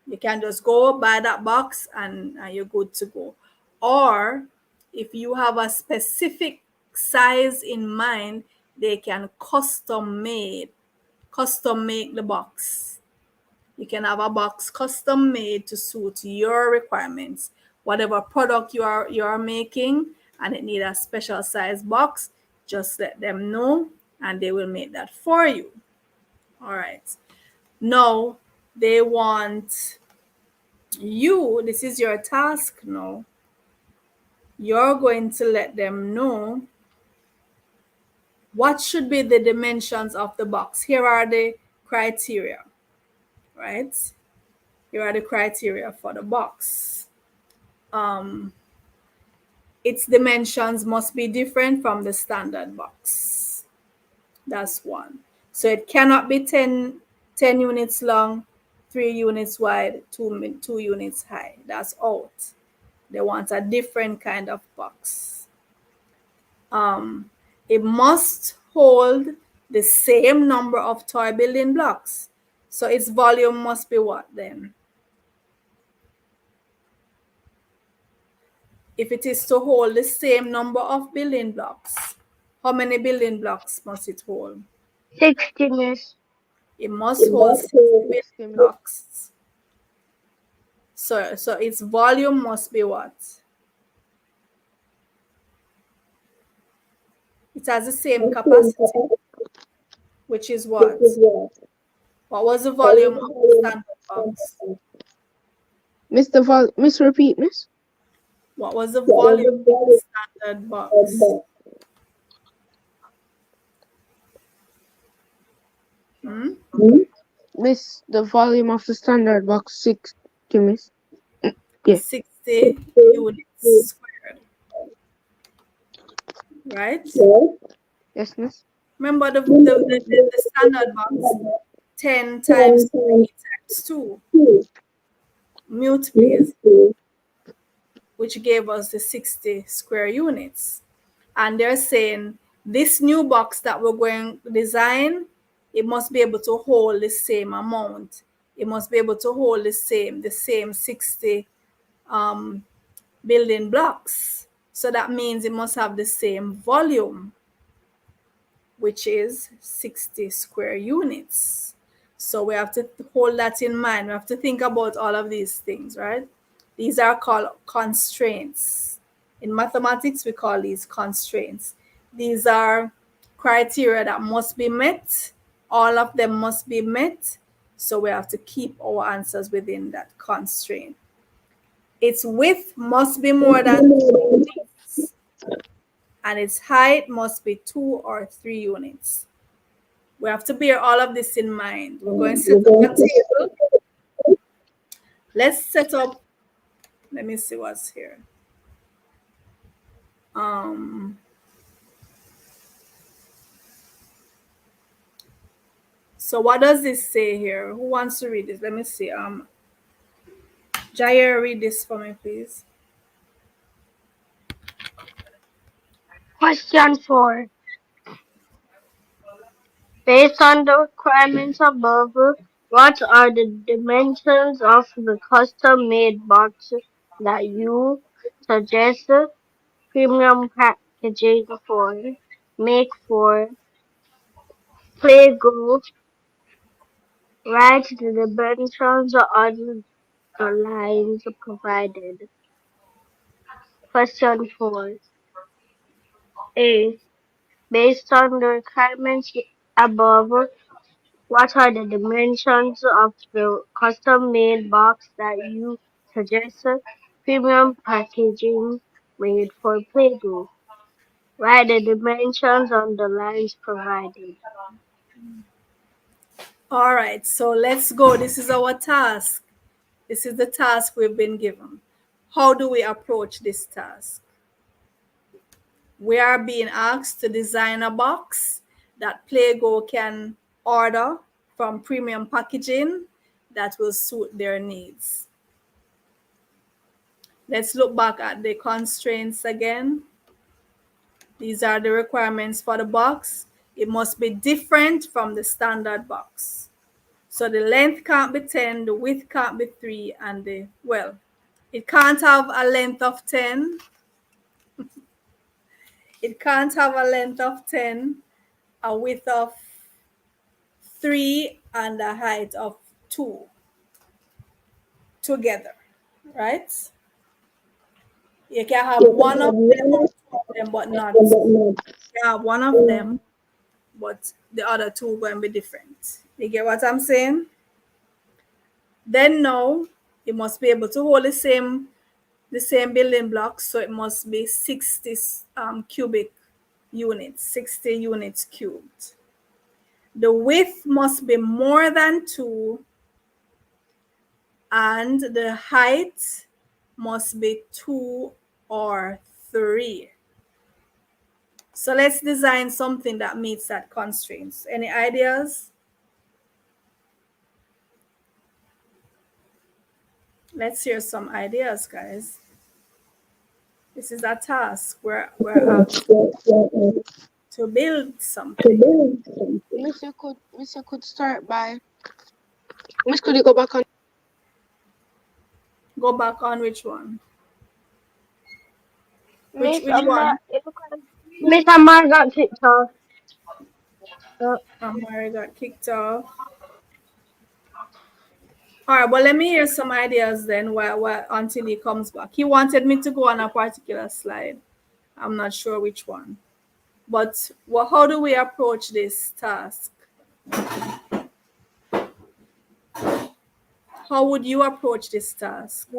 Speaker 1: You can just go buy that box and you're good to go. Or if you have a specific size in mind, they can custom make the box. You can have a box custom made to suit your requirements. Whatever product you are making and it need a special size box, just let them know and they will make that for you. All right. Now they want you, this is your task now. You're going to let them know what should be the dimensions of the box. Here are the criteria, right? Here are the criteria for the box. Its dimensions must be different from the standard box. That's one. So it cannot be 10 units long, 3 units wide, 2 units high. That's out. They want a different kind of box. It must hold the same number of toy building blocks. So its volume must be what then? If it is to hold the same number of building blocks, how many building blocks must it hold?
Speaker 2: 60, Miss.
Speaker 1: It must hold 60 building
Speaker 4: 60 minutes.
Speaker 1: blocks. So its volume must be what? It has the same capacity, which is what? What was the volume of the standard box?
Speaker 4: Miss, repeat, Miss.
Speaker 1: What was the volume of the standard box?
Speaker 4: Miss, the volume of the standard box 60, Miss. Yeah.
Speaker 1: 60 units squared, right?
Speaker 4: Yes, Miss.
Speaker 1: Remember the standard box, 10 times 3 times 2. Mute, please, which gave us the 60 square units. And they're saying this new box that we're going to design, it must be able to hold the same amount. It must be able to hold the same 60 building blocks. So that means it must have the same volume, which is 60 square units. So we have to hold that in mind. We have to think about all of these things, right? These are called constraints. In mathematics, we call these constraints. These are criteria that must be met. All of them must be met. So we have to keep our answers within that constraint. Its width must be more than 2 units, and its height must be 2 or 3 units. We have to bear all of this in mind. We're going to set up a table. Let's set up, let me see what's here. So what does this say here? Who wants to read this? Let me see. Jair, read this for me, please.
Speaker 2: Question 4. Based on the requirements above, what are the dimensions of the custom-made box that you suggest premium packaging for? Make for Play-Go. Write the dimensions on the lines provided. Question 4. A. Based on the requirements above, what are the dimensions of the custom-made box that you suggest? Premium packaging made for Play-Doh. Write the dimensions on the lines provided.
Speaker 1: All right, so let's go. This is our task. This is the task we've been given. How do we approach this task? We are being asked to design a box that Playgo can order from premium packaging that will suit their needs. Let's look back at the constraints again. These are the requirements for the box. It must be different from the standard box. So the length can't be 10, the width can't be 3, and it can't have a length of 10. It can't have a length of 10, a width of 3, and a height of 2 together, right? You can have one of them or two of them, but not. You can have one of them, but the other two going to be different. You get what I'm saying? Then now, it must be able to hold the same building blocks, so it must be 60 cubic units, 60 units cubed. The width must be more than 2, and the height must be 2 or 3. So let's design something that meets that constraints. Any ideas? Let's hear some ideas, guys. This is a task. We're asked to build something.
Speaker 4: Miss, you could start by. Miss, could you go back on?
Speaker 1: Go back on which one? Which
Speaker 4: Miss
Speaker 1: which one?
Speaker 4: Miss Amar got kicked off.
Speaker 1: Mary got kicked off. All right, well, let me hear some ideas then while until he comes back. He wanted me to go on a particular slide. I'm not sure which one. But how do we approach this task? How would you approach this task?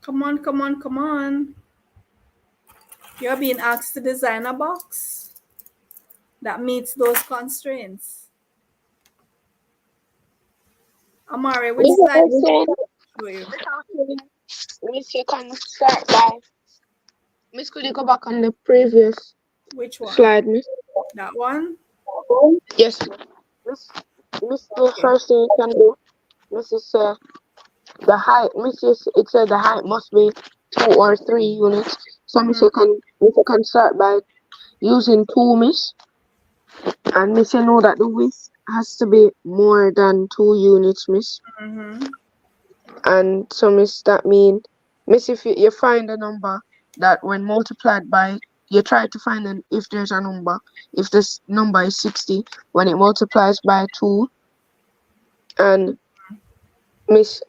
Speaker 1: Come on, come on, come on. You're being asked to design a box that meets those constraints. Amari, which slide
Speaker 4: Miss,
Speaker 1: show you?
Speaker 4: Miss, you can start by. Miss, could you go back on the previous
Speaker 1: Which one?
Speaker 4: slide, Miss?
Speaker 1: That one?
Speaker 4: Yes, Miss. Miss, the
Speaker 1: Okay.
Speaker 4: first thing you can do, Miss, is the height. Miss, it said the height must be 2 or 3 units. So, Miss, you can start by using 2, Miss. And Miss, you know that the width has to be more than 2 units, Miss.
Speaker 1: Mm-hmm.
Speaker 4: And so, Miss, that mean, Miss, if you find a number that when multiplied by, you try to find if there's a number, if this number is 60, when it multiplies by 2, and Miss,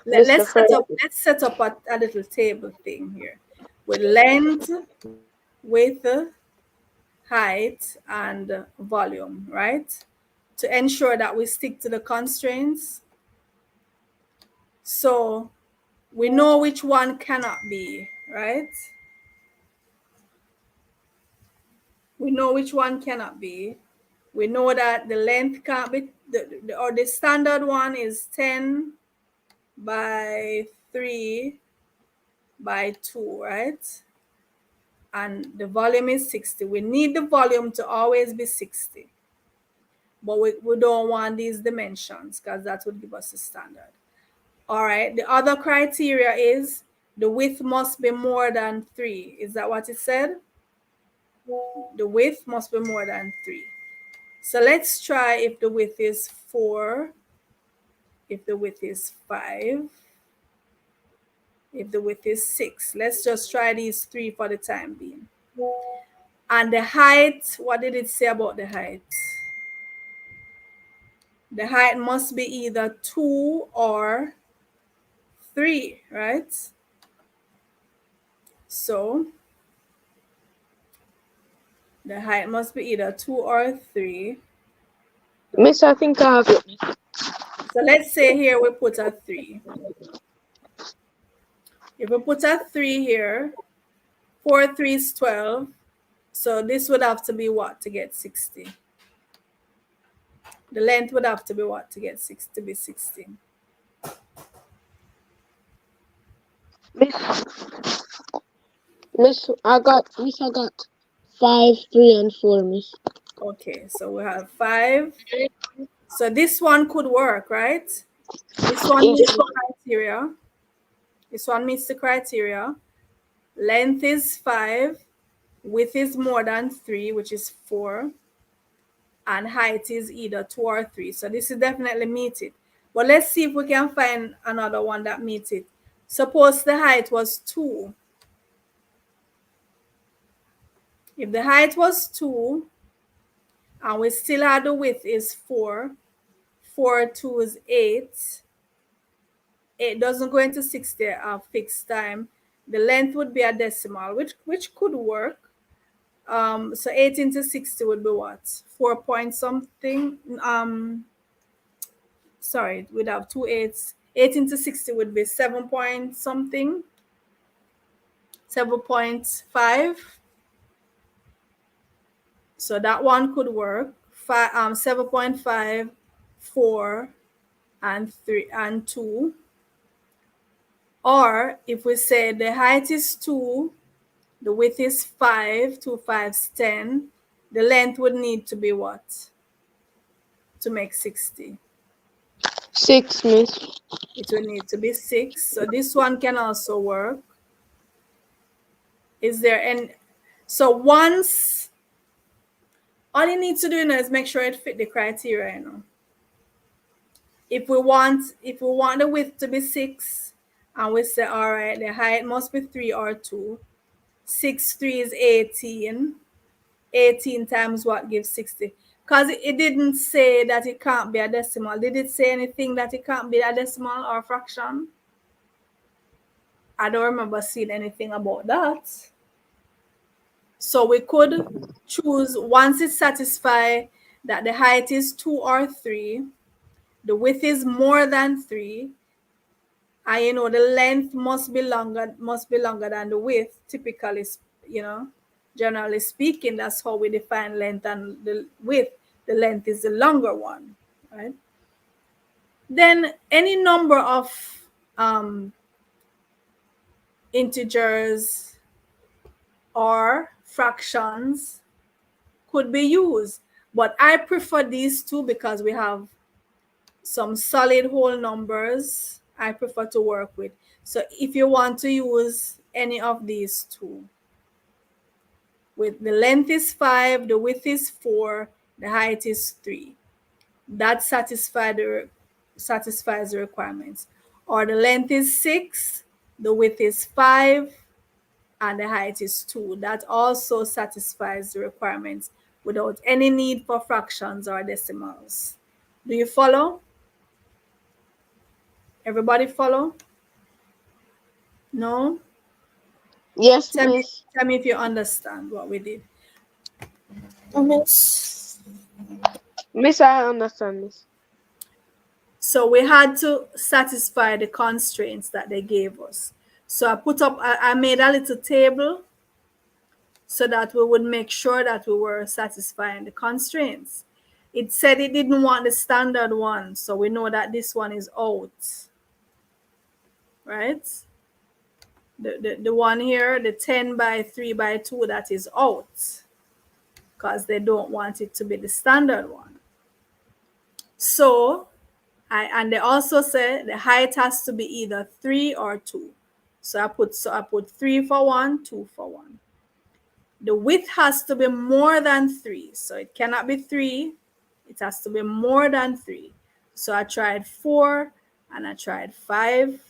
Speaker 4: the
Speaker 1: Let's
Speaker 4: first,
Speaker 1: set up a little table thing here with length, width, height, and volume, right? To ensure that we stick to the constraints. So we know which one cannot be, right? We know which one cannot be. We know that the length can't be, or the standard one is 10 by 3 by 2, right? And the volume is 60. We need the volume to always be 60. But we don't want these dimensions because that would give us a standard. All right. The other criteria is the width must be more than 3. Is that what it said? The width must be more than 3. So let's try if the width is 4, if the width is 5, if the width is 6. Let's just try these 3 for the time being. And the height, what did it say about the height? The height must be either 2 or 3, right? So the height must be either 2 or 3.
Speaker 4: Miss, I think I have it.
Speaker 1: So let's say here we put a 3. If we put a 3 here, 4 3 is 12. So this would have to be what to get 60? The length would have to be what to get 6 to be 16?
Speaker 4: Miss, I got 5, 3, and 4, Miss.
Speaker 1: Okay, so we have 5. So this one could work, right? This one meets the criteria. This one meets the criteria. Length is 5. width is more than 3, which is 4, and height is either 2 or 3. So this is definitely meet it. But let's see if we can find another one that meets it. Suppose the height was 2. If the height was 2 and we still had the width is 4, 4 2 is 8. 8 doesn't go into 60 a fixed time. The length would be a decimal, which could work. So 8 into 60 would be what? 4 point something. Sorry, we'd have two eights. 8 into 60 would be 7 point something. 7.5. So that one could work. 7.5, 4, and 3 and 2. Or if we say the height is 2, the width is 5, 2 5's 10, the length would need to be what? To make 60.
Speaker 4: 6, Miss.
Speaker 1: It would need to be 6. So this one can also work. Is there any? So once, all you need to do now is make sure it fit the criteria, If we want the width to be 6, and we say, all right, the height must be 3 or 2. 6 3 is 18. 18 times what gives 60? Because it didn't say that it can't be a decimal. Did it say anything that it can't be a decimal or a fraction? I don't remember seeing anything about that. So we could choose, once it satisfies that the height is 2 or 3, the width is more than 3, and the length must be longer than the width. Typically, generally speaking, that's how we define length and the width. The length is the longer one, right? Then any number of integers or fractions could be used, but I prefer these two because we have some solid whole numbers I prefer to work with. So if you want to use any of these two, with the length is 5, the width is 4, the height is 3, that satisfies the requirements. Or the length is 6, the width is 5, and the height is 2. That also satisfies the requirements without any need for fractions or decimals. Do you follow? Everybody follow? No?
Speaker 4: Yes,
Speaker 1: Tell me,
Speaker 4: Miss.
Speaker 1: tell me if you understand what we did.
Speaker 3: Miss.
Speaker 4: Miss, I understand, Miss.
Speaker 1: So we had to satisfy the constraints that they gave us. So I made a little table so that we would make sure that we were satisfying the constraints. It said it didn't want the standard one, so we know that this one is out, right? The one here, the 10 by 3 by 2, that is out because they don't want it to be the standard one. So, and they also say the height has to be either 3 or 2. So I put 3 for 1, 2 for 1. The width has to be more than 3. So it cannot be 3. It has to be more than 3. So I tried 4 and I tried 5.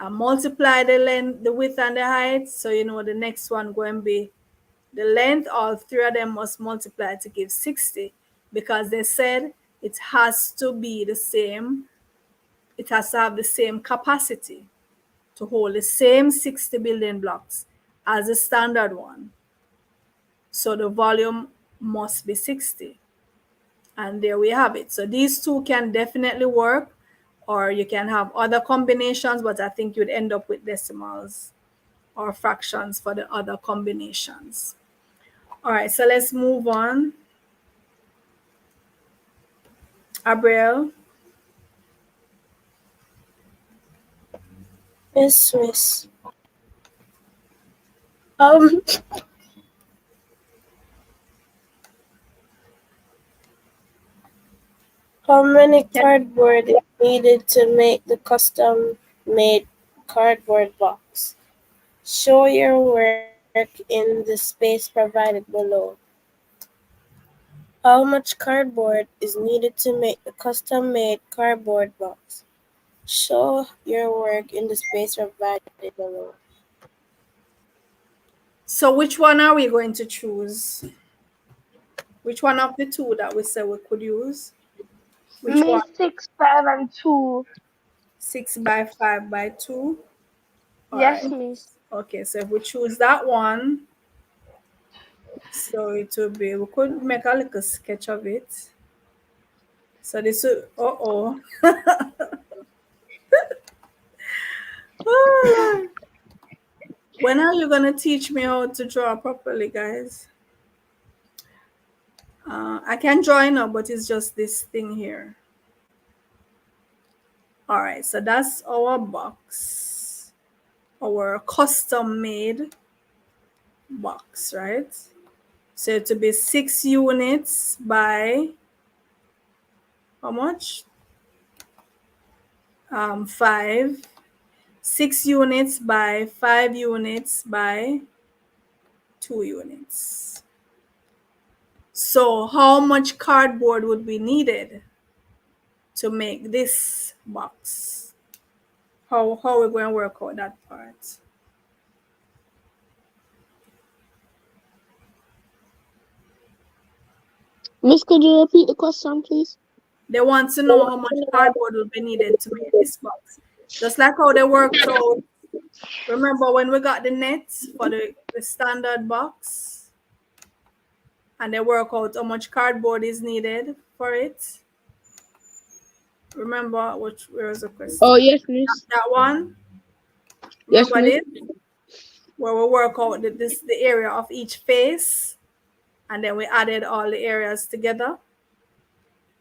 Speaker 1: I multiply the length, the width, and the height. So the next one going to be the length. All three of them must multiply to give 60 because they said it has to be the same. It has to have the same capacity to hold the same 60 building blocks as the standard one. So the volume must be 60. And there we have it. So these two can definitely work, or you can have other combinations, but I think you'd end up with decimals or fractions for the other combinations. All right, so let's move on. Abriel.
Speaker 3: Yes, Miss. Um, how many cardboard is needed to make the custom-made cardboard box? Show your work in the space provided below. How much cardboard is needed to make the custom-made cardboard box? Show your work in the space provided below.
Speaker 1: So which one are we going to choose? Which one of the two that we said we could use? Which one?
Speaker 4: Miss 6, 5, and 2.
Speaker 1: 6 by 5 by 2. All
Speaker 4: Yes,
Speaker 1: right.
Speaker 4: miss.
Speaker 1: Okay, so if we choose that one, so it will be, we could make a little sketch of it. So this will, oh. Oh, Lord. When are you gonna teach me how to draw properly, guys? I can draw it now, but it's just this thing here. All right, so that's our box, our custom made box, right? So it will be 6 units by how much? 5. 6 units by 5 units by 2 units. So how much cardboard would be needed to make this box? How are we going to work out that part?
Speaker 4: Miss, could you repeat the question, please?
Speaker 1: They want to know how much cardboard will be needed to make this box. Just like how they worked out. Remember when we got the nets for the standard box? And they work out how much cardboard is needed for it. Remember where was the
Speaker 4: Oh,
Speaker 1: question?
Speaker 4: yes, miss.
Speaker 1: That one?
Speaker 4: Yes,
Speaker 1: Remember
Speaker 4: miss.
Speaker 1: this? Where we work out the area of each face, and then we added all the areas together.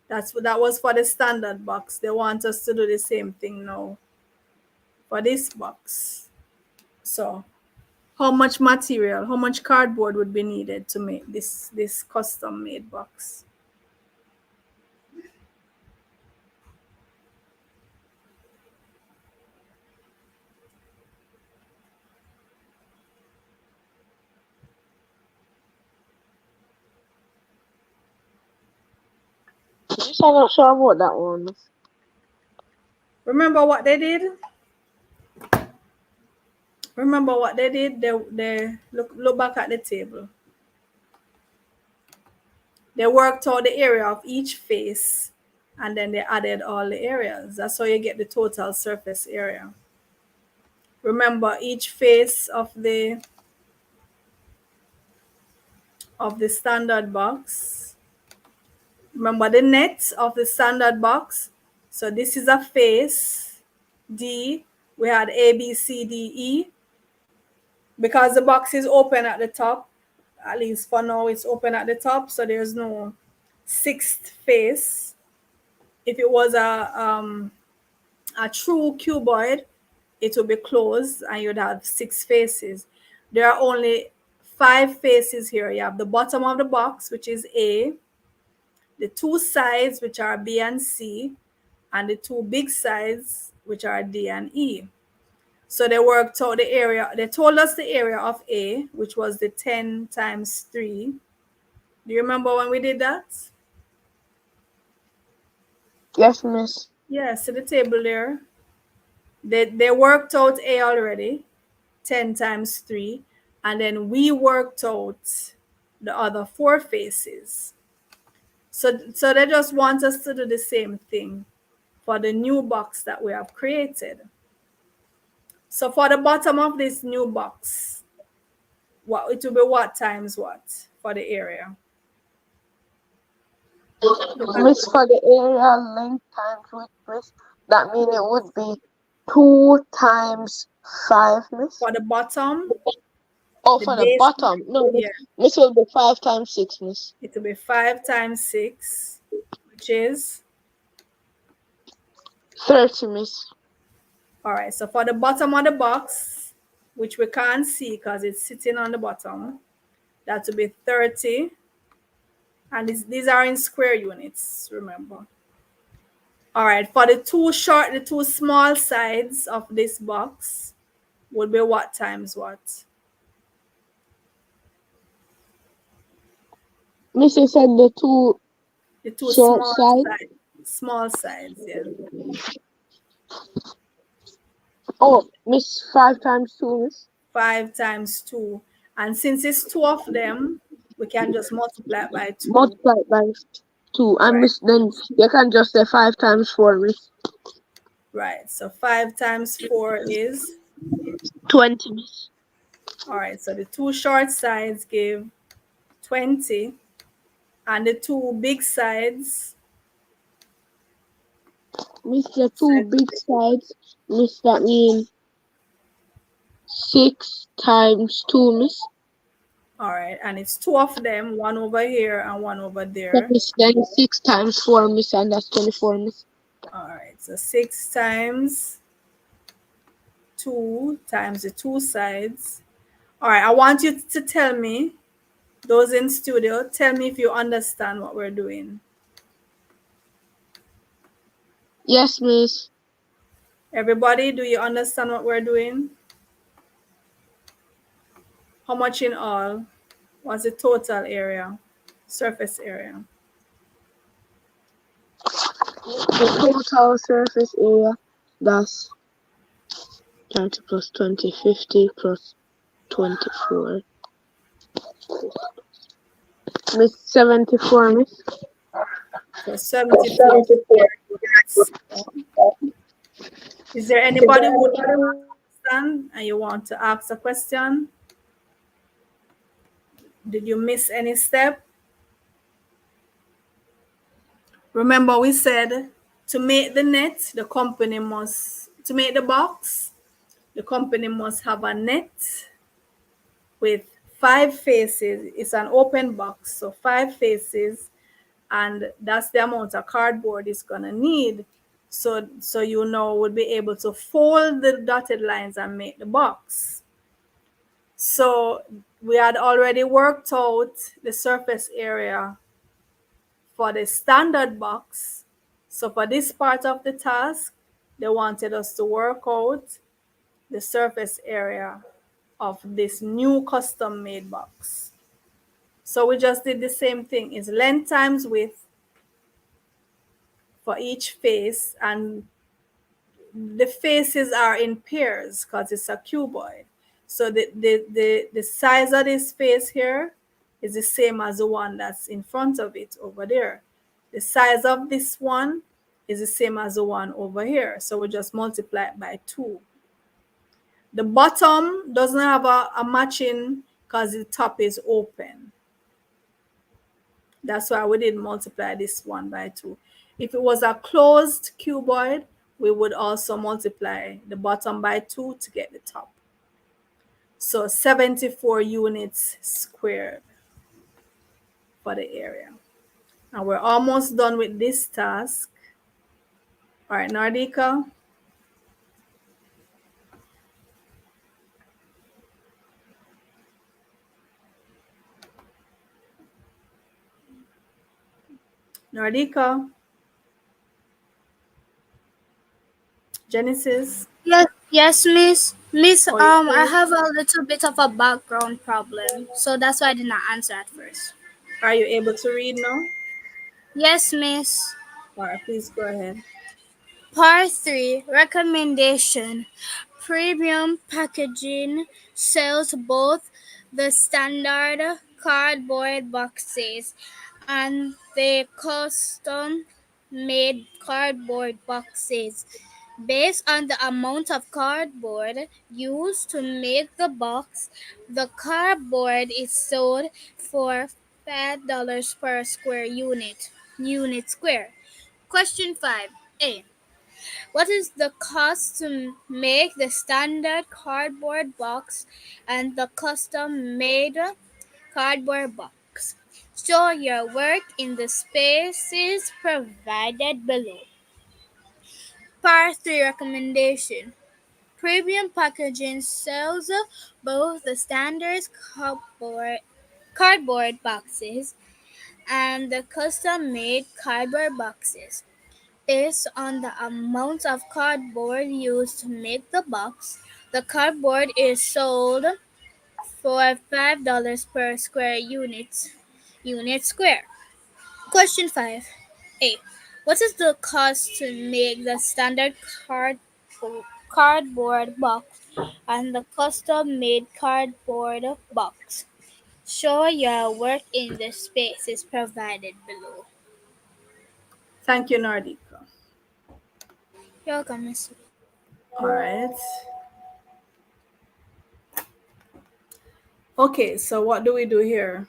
Speaker 1: That was for the standard box. They want us to do the same thing now for this box. So how much material, how much cardboard would be needed to make this custom made box?
Speaker 4: Miss, I'm not sure about that one, miss.
Speaker 1: Remember what they did? Remember what they did? They look back at the table. They worked out the area of each face, and then they added all the areas. That's how you get the total surface area. Remember each face of the standard box. Remember the net of the standard box. So this is a face D. We had A, B, C, D, E. Because the box is open at the top, at least for now it's open at the top, so there's no sixth face. If it was a true cuboid, it would be closed and you'd have 6 faces. There are only 5 faces here. You have the bottom of the box, which is A, the 2 sides, which are B and C, and the 2 big sides, which are D and E. So they worked out the area. They told us the area of A, which was the 10 times 3. Do you remember when we did that?
Speaker 4: Yes, miss.
Speaker 1: Yeah, see the table there. They worked out A already, 10 times 3. And then we worked out the other 4 faces. So they just want us to do the same thing for the new box that we have created. So for the bottom of this new box, what it will be what times what for the area? Look at
Speaker 4: Miss, for the area length times width, miss, that means it would be 2 times 5, miss.
Speaker 1: for the bottom,
Speaker 4: Oh,
Speaker 1: the
Speaker 4: for the
Speaker 1: base.
Speaker 4: bottom. No, miss.
Speaker 1: Yeah,
Speaker 4: Miss will be 5 times 6, miss.
Speaker 1: it will be 5 times 6, which is
Speaker 4: 30, miss.
Speaker 1: all right. So for the bottom of the box, which we can't see because it's sitting on the bottom, that will be 30. And these are in square units, remember. All right, for the two small sides of this box would be what times what?
Speaker 4: Miss, you said the two
Speaker 1: The two
Speaker 4: short
Speaker 1: small
Speaker 4: side.
Speaker 1: sides, small sides, yeah.
Speaker 4: Oh, Miss, 5 times 2, Miss.
Speaker 1: 5 times 2. And since it's two of them, we can just multiply it by 2.
Speaker 4: Multiply it by 2. And
Speaker 1: Right,
Speaker 4: Miss, then you can just say 5 times 4, Miss.
Speaker 1: right. So 5 times 4 is,
Speaker 4: 20, Miss.
Speaker 1: all right, so the two short sides give 20, and the two big sides,
Speaker 4: Miss, the two
Speaker 1: said,
Speaker 4: big sides, Miss, that mean 6 times 2, Miss.
Speaker 1: all right, and it's two of them, one over here and one over
Speaker 4: That
Speaker 1: there.
Speaker 4: is then 6 times 4, Miss, and that's 24, Miss.
Speaker 1: All right, so 6 times 2 times the two sides. All right, I want you to tell me, those in studio, tell me if you understand what we're doing.
Speaker 4: Yes, Miss.
Speaker 1: Everybody, do you understand what we're doing? How much in all was the total area, surface area?
Speaker 4: The total surface area, that's 30 plus 20, 50 plus 24. Miss, 74, Miss.
Speaker 1: So 74 square units. Is there anybody who doesn't understand and you want to ask a question? Did you miss any step? Remember, we said to make the net, to make the box, the company must have a net with 5 faces. It's an open box, so 5 faces, and that's the amount of cardboard it's gonna need. So you know we'll be able to fold the dotted lines and make the box. So we had already worked out the surface area for the standard box. So for this part of the task, they wanted us to work out the surface area of this new custom made box. So we just did the same thing. It's length times width for each face, and the faces are in pairs because it's a cuboid. So the size of this face here is the same as the one that's in front of it over there. The size of this one is the same as the one over here. So we just multiply it by 2. The bottom doesn't have a matching because the top is open. That's why we didn't multiply this one by 2. If it was a closed cuboid, we would also multiply the bottom by 2 to get the top. So 74 units squared for the area. And we're almost done with this task. All right, Nardika. Nardika. Genesis.
Speaker 2: Yes, yes, Miss. Miss,
Speaker 1: Oh, you
Speaker 2: I
Speaker 1: there?
Speaker 2: have a little bit of a background problem, so that's why I did not answer at first.
Speaker 1: Are you able to read now?
Speaker 2: Yes, Miss.
Speaker 1: All right, please go ahead.
Speaker 2: Part 3 Recommendation. Premium packaging sells both the standard cardboard boxes and the custom made cardboard boxes. Based on the amount of cardboard used to make the box, the cardboard is sold for $5 per square unit square. Question 5. A. What is the cost to make the standard cardboard box and the custom made cardboard box? Show your work in the spaces provided below. Part 3 Recommendation. Premium packaging sells both the standard cardboard boxes and the custom made cardboard boxes. Based on the amount of cardboard used to make the box, the cardboard is sold for $5 per units squared. Question 5. A. What is the cost to make the standard cardboard box and the custom made cardboard box? Show your work in the spaces provided below.
Speaker 1: Thank you, Nardika.
Speaker 2: You're welcome, Miss.
Speaker 1: All right. Okay, so what do we do here?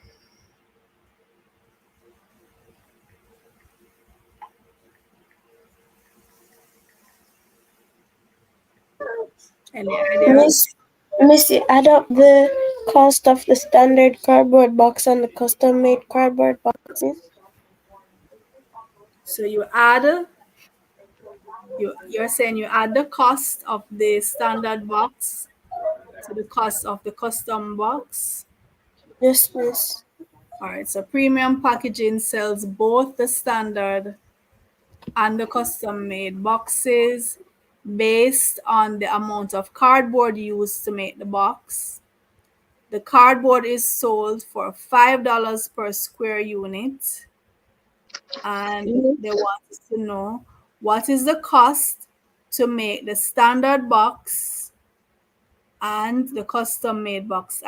Speaker 1: Any ideas?
Speaker 3: Missy, add up the cost of the standard cardboard box and the custom made cardboard boxes.
Speaker 1: So you're saying you add the cost of the standard box to the cost of the custom box.
Speaker 3: Yes, miss.
Speaker 1: All right, so premium packaging sells both the standard and the custom made boxes based on the amount of cardboard used to make the box. The cardboard is sold for $5 per square unit, and they want us to know what is the cost to make the standard box and the custom made box.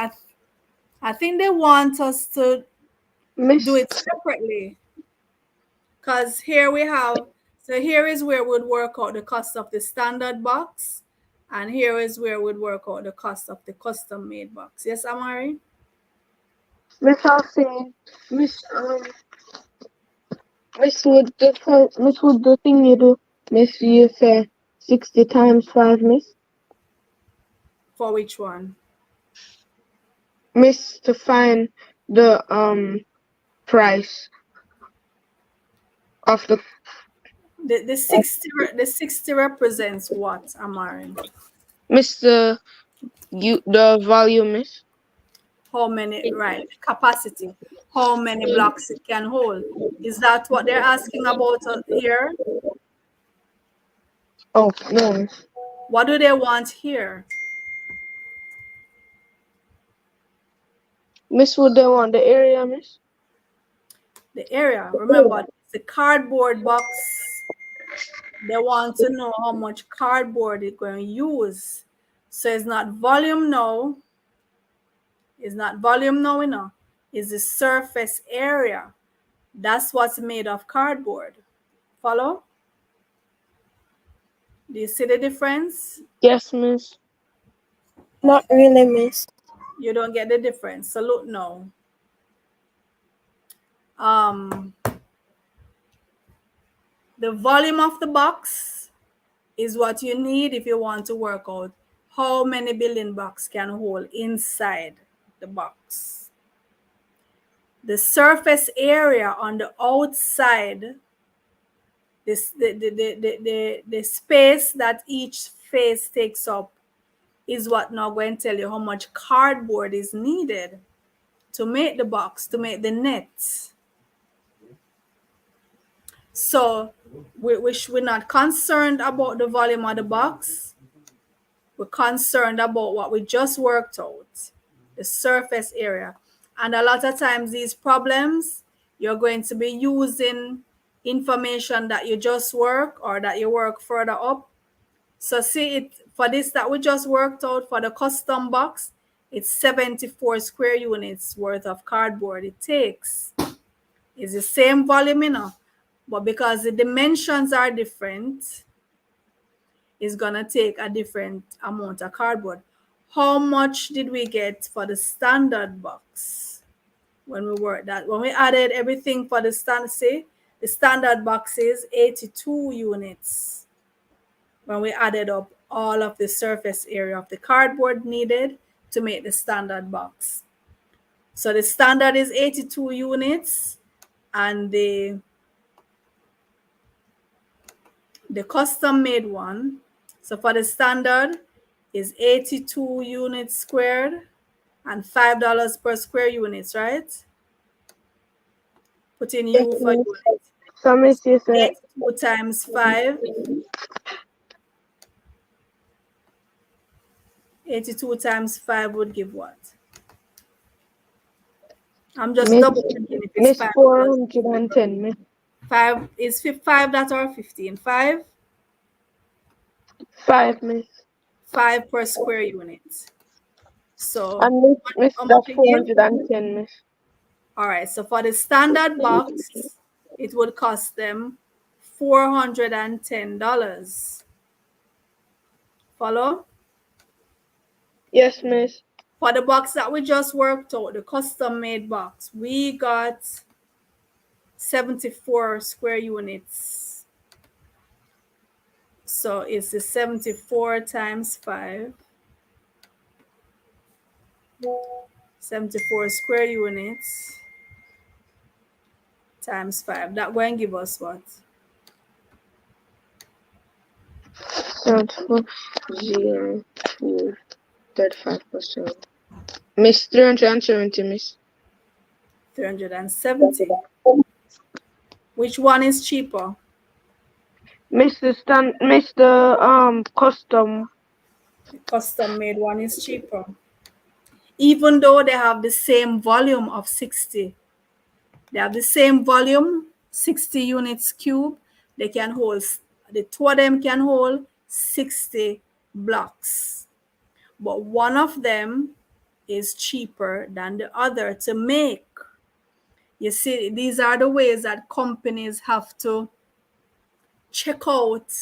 Speaker 1: I think they want us to do
Speaker 4: Miss
Speaker 1: it separately, because here we have, so here is where we'd work out the cost of the standard box, and here is where we'd work out the cost of the custom made box. Yes, Amari?
Speaker 4: Miss I'll say Miss would the thing you do, Miss you say 60 times 5, Miss.
Speaker 1: For which one?
Speaker 4: Miss to find the price of the
Speaker 1: The 60 represents what, Amari?
Speaker 4: Miss the volume, Miss.
Speaker 1: How many, right? Capacity. How many blocks it can hold. Is that what they're asking about here?
Speaker 4: Oh no, Miss.
Speaker 1: What do they want here?
Speaker 4: Miss would they want the area, Miss?
Speaker 1: The area. Remember, the cardboard box. They want to know how much cardboard it's going to use. So it's not volume now. It's not volume now, you know. It's the surface area. That's what's made of cardboard. Follow? Do you see the difference?
Speaker 4: Yes, Miss.
Speaker 3: Not really, miss.
Speaker 1: You don't get the difference. So look now. Um, the volume of the box is what you need if you want to work out how many building blocks can hold inside the box. The surface area on the outside, the space that each face takes up, is what now going to tell you how much cardboard is needed to make the box, to make the net. So we're not concerned about the volume of the box. We're concerned about what we just worked out, the surface area. And a lot of times these problems, you're going to be using information that you just work or that you work further up. So see it for this that we just worked out for the custom box, it's 74 square units worth of cardboard it takes. It's the same volume, you know, but because the dimensions are different, it's gonna take a different amount of cardboard. How much did we get for the standard box when we worked that? When we added everything for the standard, say the standard box is 82 units. When we added up all of the surface area of the cardboard needed to make the standard box. So the standard is 82 units, and the custom made one, so for the standard, is 82 units squared and $5 per square units, right? Put in
Speaker 3: Yes,
Speaker 1: U for
Speaker 3: miss.
Speaker 1: unit.
Speaker 4: So Miss you say
Speaker 1: 82 times 5. 82 times 5 would give what? I'm just
Speaker 4: Miss
Speaker 1: double checking if If it's
Speaker 4: Miss
Speaker 1: $5,
Speaker 4: 410, Miss.
Speaker 1: five that or 15? Five?
Speaker 4: 5, Miss.
Speaker 1: Five per square unit. So
Speaker 4: And Miss,
Speaker 1: how much
Speaker 4: that's
Speaker 1: it give?
Speaker 4: 410, Miss.
Speaker 1: All right, so for the standard box, it would cost them $410. Follow?
Speaker 4: Yes, Miss.
Speaker 1: For the box that we just worked out, the custom made box, we got 74 square units. So it's the 74 times 5. 74 square units times 5. That going to give us what?
Speaker 4: Sounds for 0 to 35%. Miss 370, Miss.
Speaker 1: 370. Which one is cheaper?
Speaker 4: Miss the custom.
Speaker 1: The custom made one is cheaper. Even though they have the same volume of 60. They have the same volume, 60 units cube. They can hold, the two of them can hold 60 blocks. But one of them is cheaper than the other to make. You see, these are the ways that companies have to check out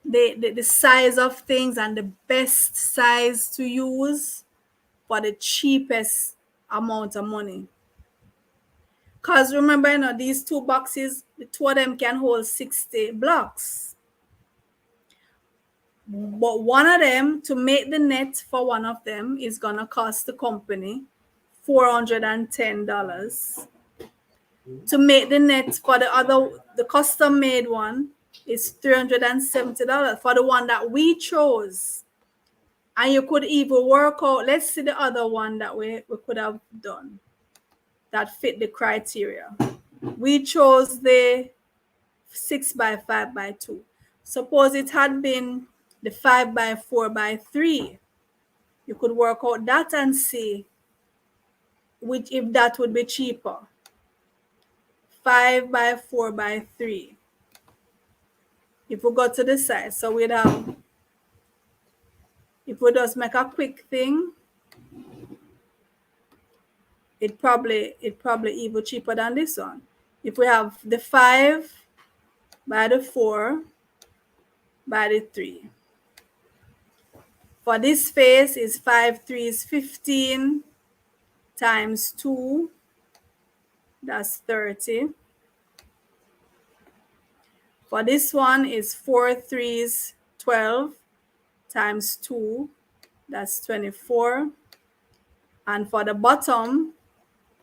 Speaker 1: the size of things and the best size to use for the cheapest amount of money. Because remember, these two boxes, the two of them can hold 60 blocks. But one of them, to make the net for one of them, is going to cost the company $410. To make the net for the other, the custom made one, is $370 for the one that we chose. And you could even work out, let's see the other one that we could have done that fit the criteria. We chose the 6 by 5 by 2. Suppose it had been the 5 by 4 by 3. You could work out that and see which, if that would be cheaper. 5 by 4 by 3. If we go to the side, so we'd have, if we just make a quick thing, it probably even cheaper than this one. If we have the 5 by the 4 by the 3. For this face is 5 3 is 15 times 2, that's 30. For this one is 4 3 is 12 times 2, that's 24. And for the bottom,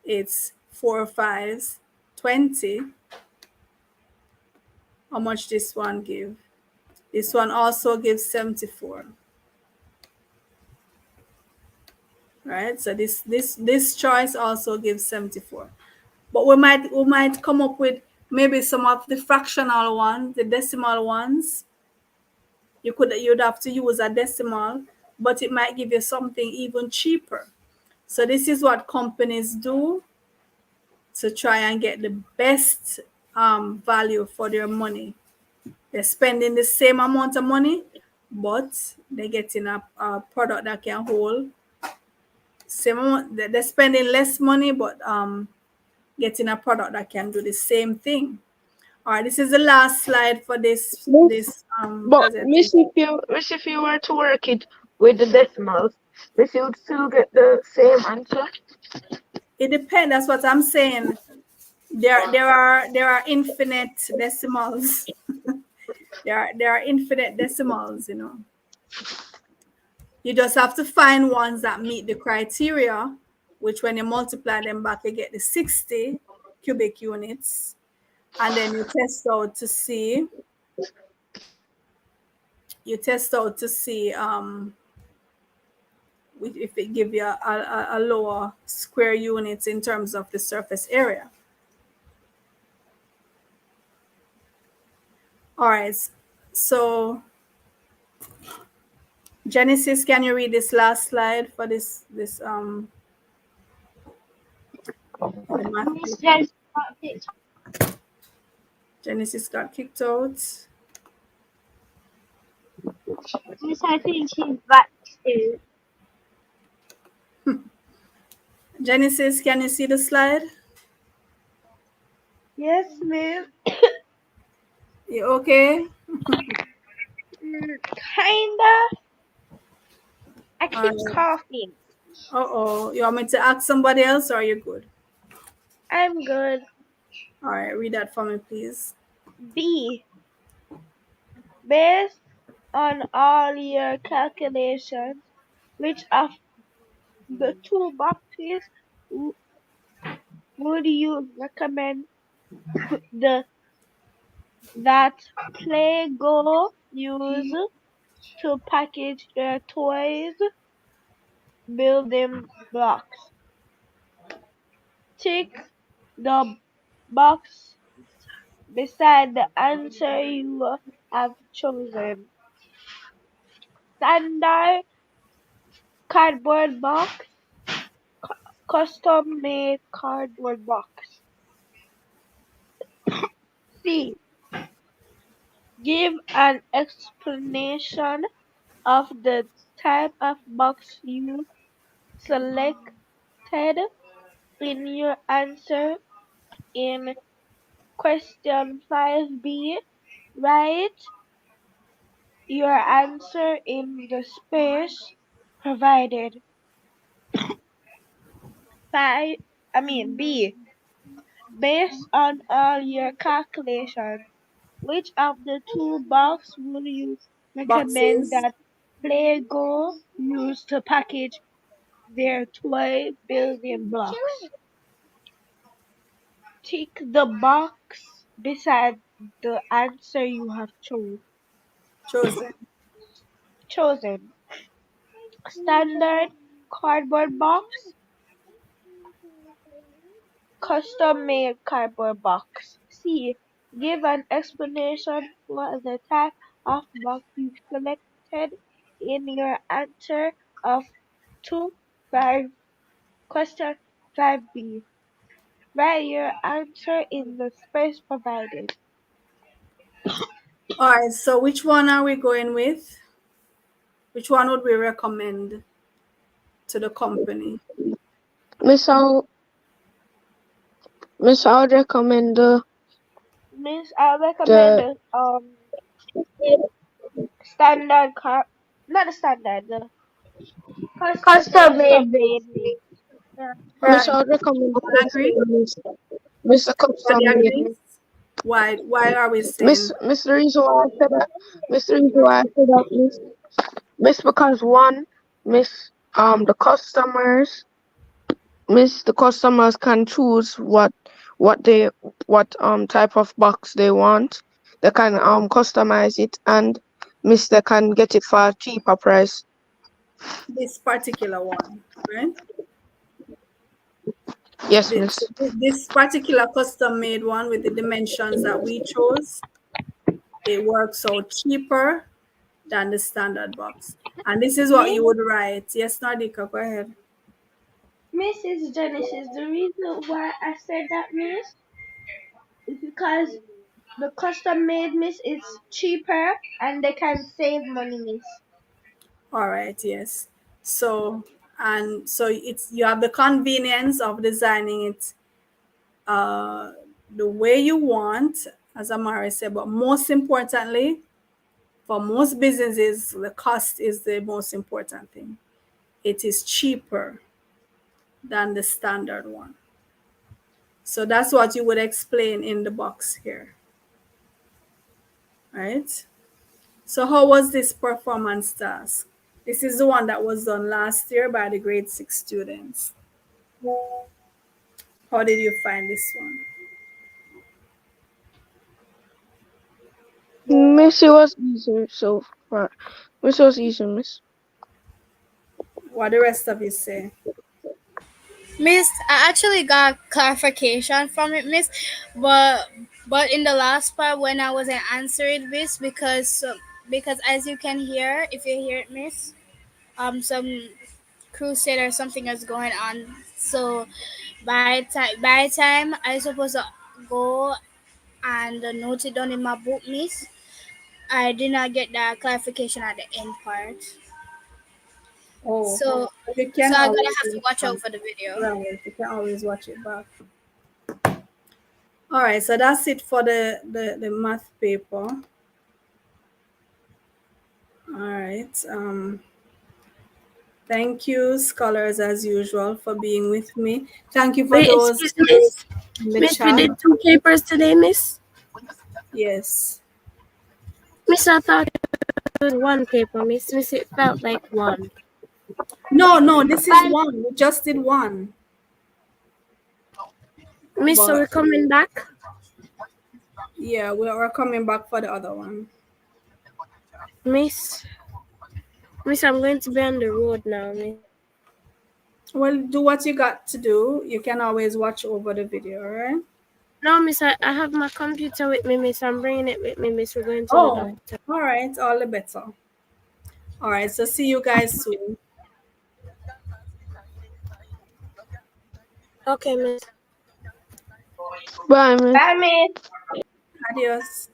Speaker 1: it's 4 5s, 20. How much this one give? This one also gives 74. Right? So this choice also gives 74. But we might come up with maybe some of the fractional ones, the decimal ones. You'd have to use a decimal, but it might give you something even cheaper. So this is what companies do to try and get the best value for their money. They're spending the same amount of money, but they're getting a product that can hold same amount. They're spending less money, but getting a product that can do the same thing. All right, this is the last slide for this
Speaker 4: Miss, but
Speaker 1: presentation.
Speaker 4: Miss, if you were to work it with the decimals, Miss, you'd still get the same answer.
Speaker 1: It depends. That's what I'm saying. There are infinite decimals. there are infinite decimals. You just have to find ones that meet the criteria, which when you multiply them back, you get the 60 cubic units, and then you test out to see if it give you a lower square units in terms of the surface area. All right, so Genesis, can you read this last slide for this The math
Speaker 4: Miss
Speaker 1: paper.
Speaker 4: Jess,
Speaker 1: Genesis got kicked out.
Speaker 4: Miss, I think she's back still.
Speaker 1: Genesis, can you see the slide?
Speaker 3: Yes, miss.
Speaker 1: You okay?
Speaker 3: Kinda. I
Speaker 1: All
Speaker 3: keep
Speaker 1: right.
Speaker 3: coughing.
Speaker 1: Uh-oh. You want me to ask somebody else or are you good?
Speaker 3: I'm good.
Speaker 1: All right, read that for me, please.
Speaker 3: B. Based on all your calculations, which of the two boxes w- would you recommend the that Play-Go use to package their toys building blocks? Tick the box beside the answer you have chosen. Standard cardboard box, custom made cardboard box. C. Give an explanation of the type of box you selected in your answer in question 5B. Write your answer in the space provided. Five, B. Based on all your calculations, which of the two boxes would you recommend
Speaker 1: Boxes.
Speaker 3: that Play-Go use to package their toy building blocks? Tick the box beside the answer you have
Speaker 1: Chosen.
Speaker 3: chosen. Standard cardboard box, custom made cardboard box. C. Give an explanation for the type of box you selected in your answer of 2 5 question 5B. Write your answer in the space provided.
Speaker 1: All right, so which one are we going with? Which one would we recommend to the company?
Speaker 4: Miss, I would recommend
Speaker 3: Miss, I recommend
Speaker 4: the
Speaker 3: the standard car, not the standard, the
Speaker 4: custom made.
Speaker 3: custom made. Yeah.
Speaker 4: Miss,
Speaker 1: Right.
Speaker 4: I would recommend the
Speaker 1: All agree?
Speaker 4: custom made. Miss, the custom
Speaker 1: Everybody
Speaker 4: made.
Speaker 1: agrees? Why are we
Speaker 4: Miss,
Speaker 1: saying?
Speaker 4: Miss, the reason why I said that. Miss, the reason why I said that. Miss, because one, Miss, the customers can choose what type of box they want. They can customize it, and Miss, they can get it for a cheaper price.
Speaker 1: This particular one, right?
Speaker 4: Yes,
Speaker 1: This,
Speaker 4: Miss.
Speaker 1: this particular custom made one with the dimensions that we chose, it works out cheaper than the standard box. And this is what
Speaker 3: Miss,
Speaker 1: you would write. Yes, Nardika, go ahead.
Speaker 3: Mrs. Genesis, the reason why I said that, Miss, is because the custom made, Miss, is cheaper and they can save money, Miss.
Speaker 1: All right, yes. So and so it's you have the convenience of designing it uh the way you want, as Amari said, but most importantly, for most businesses, the cost is the most important thing. It is cheaper than the standard one. So that's what you would explain in the box here, right? So how was this performance task? This is the one that was done last year by the grade 6 students. How did you find this one?
Speaker 4: Miss, it was easy so far. Miss, it was easy, Miss.
Speaker 1: What the rest of you say?
Speaker 2: Miss, I actually got clarification from it, Miss, but in the last part when I wasn't answering, Miss, because as you can hear, if you hear it, Miss, some crusade or something is going on. So by time I supposed to go and note it down in my book, miss, I did not get that clarification at the end part.
Speaker 1: Oh,
Speaker 2: So
Speaker 1: but you
Speaker 2: so
Speaker 1: can
Speaker 2: I'm gonna
Speaker 1: always
Speaker 2: have to
Speaker 1: watch
Speaker 2: watch
Speaker 1: back.
Speaker 2: out for the video.
Speaker 1: Right, you can always watch it back. All right, so that's it for the math paper. All right. Thank you, scholars, as usual, for being with me. Thank you for
Speaker 3: Wait,
Speaker 1: those
Speaker 3: excuse me, miss.
Speaker 1: in the
Speaker 3: Miss, we
Speaker 1: chat.
Speaker 3: did two papers today, miss.
Speaker 1: Yes.
Speaker 3: Miss, I thought it was one paper, miss. Miss, it felt like one.
Speaker 1: No, no, this is one. We just did one.
Speaker 3: Miss, so
Speaker 1: But
Speaker 3: we're coming back?
Speaker 1: yeah, we're coming back for the other one.
Speaker 3: Miss, miss, I'm going to be on the road now, miss.
Speaker 1: Well, do what you got to do. You can always watch over the video, all right?
Speaker 3: No, miss, I have my computer with me, miss. I'm bringing it with me, miss. We're going to the
Speaker 1: Oh,
Speaker 3: doctor.
Speaker 1: all right. All the better. All right. So see you guys soon.
Speaker 3: Okay, miss.
Speaker 4: Bye, miss.
Speaker 3: Bye, miss.
Speaker 1: Adios.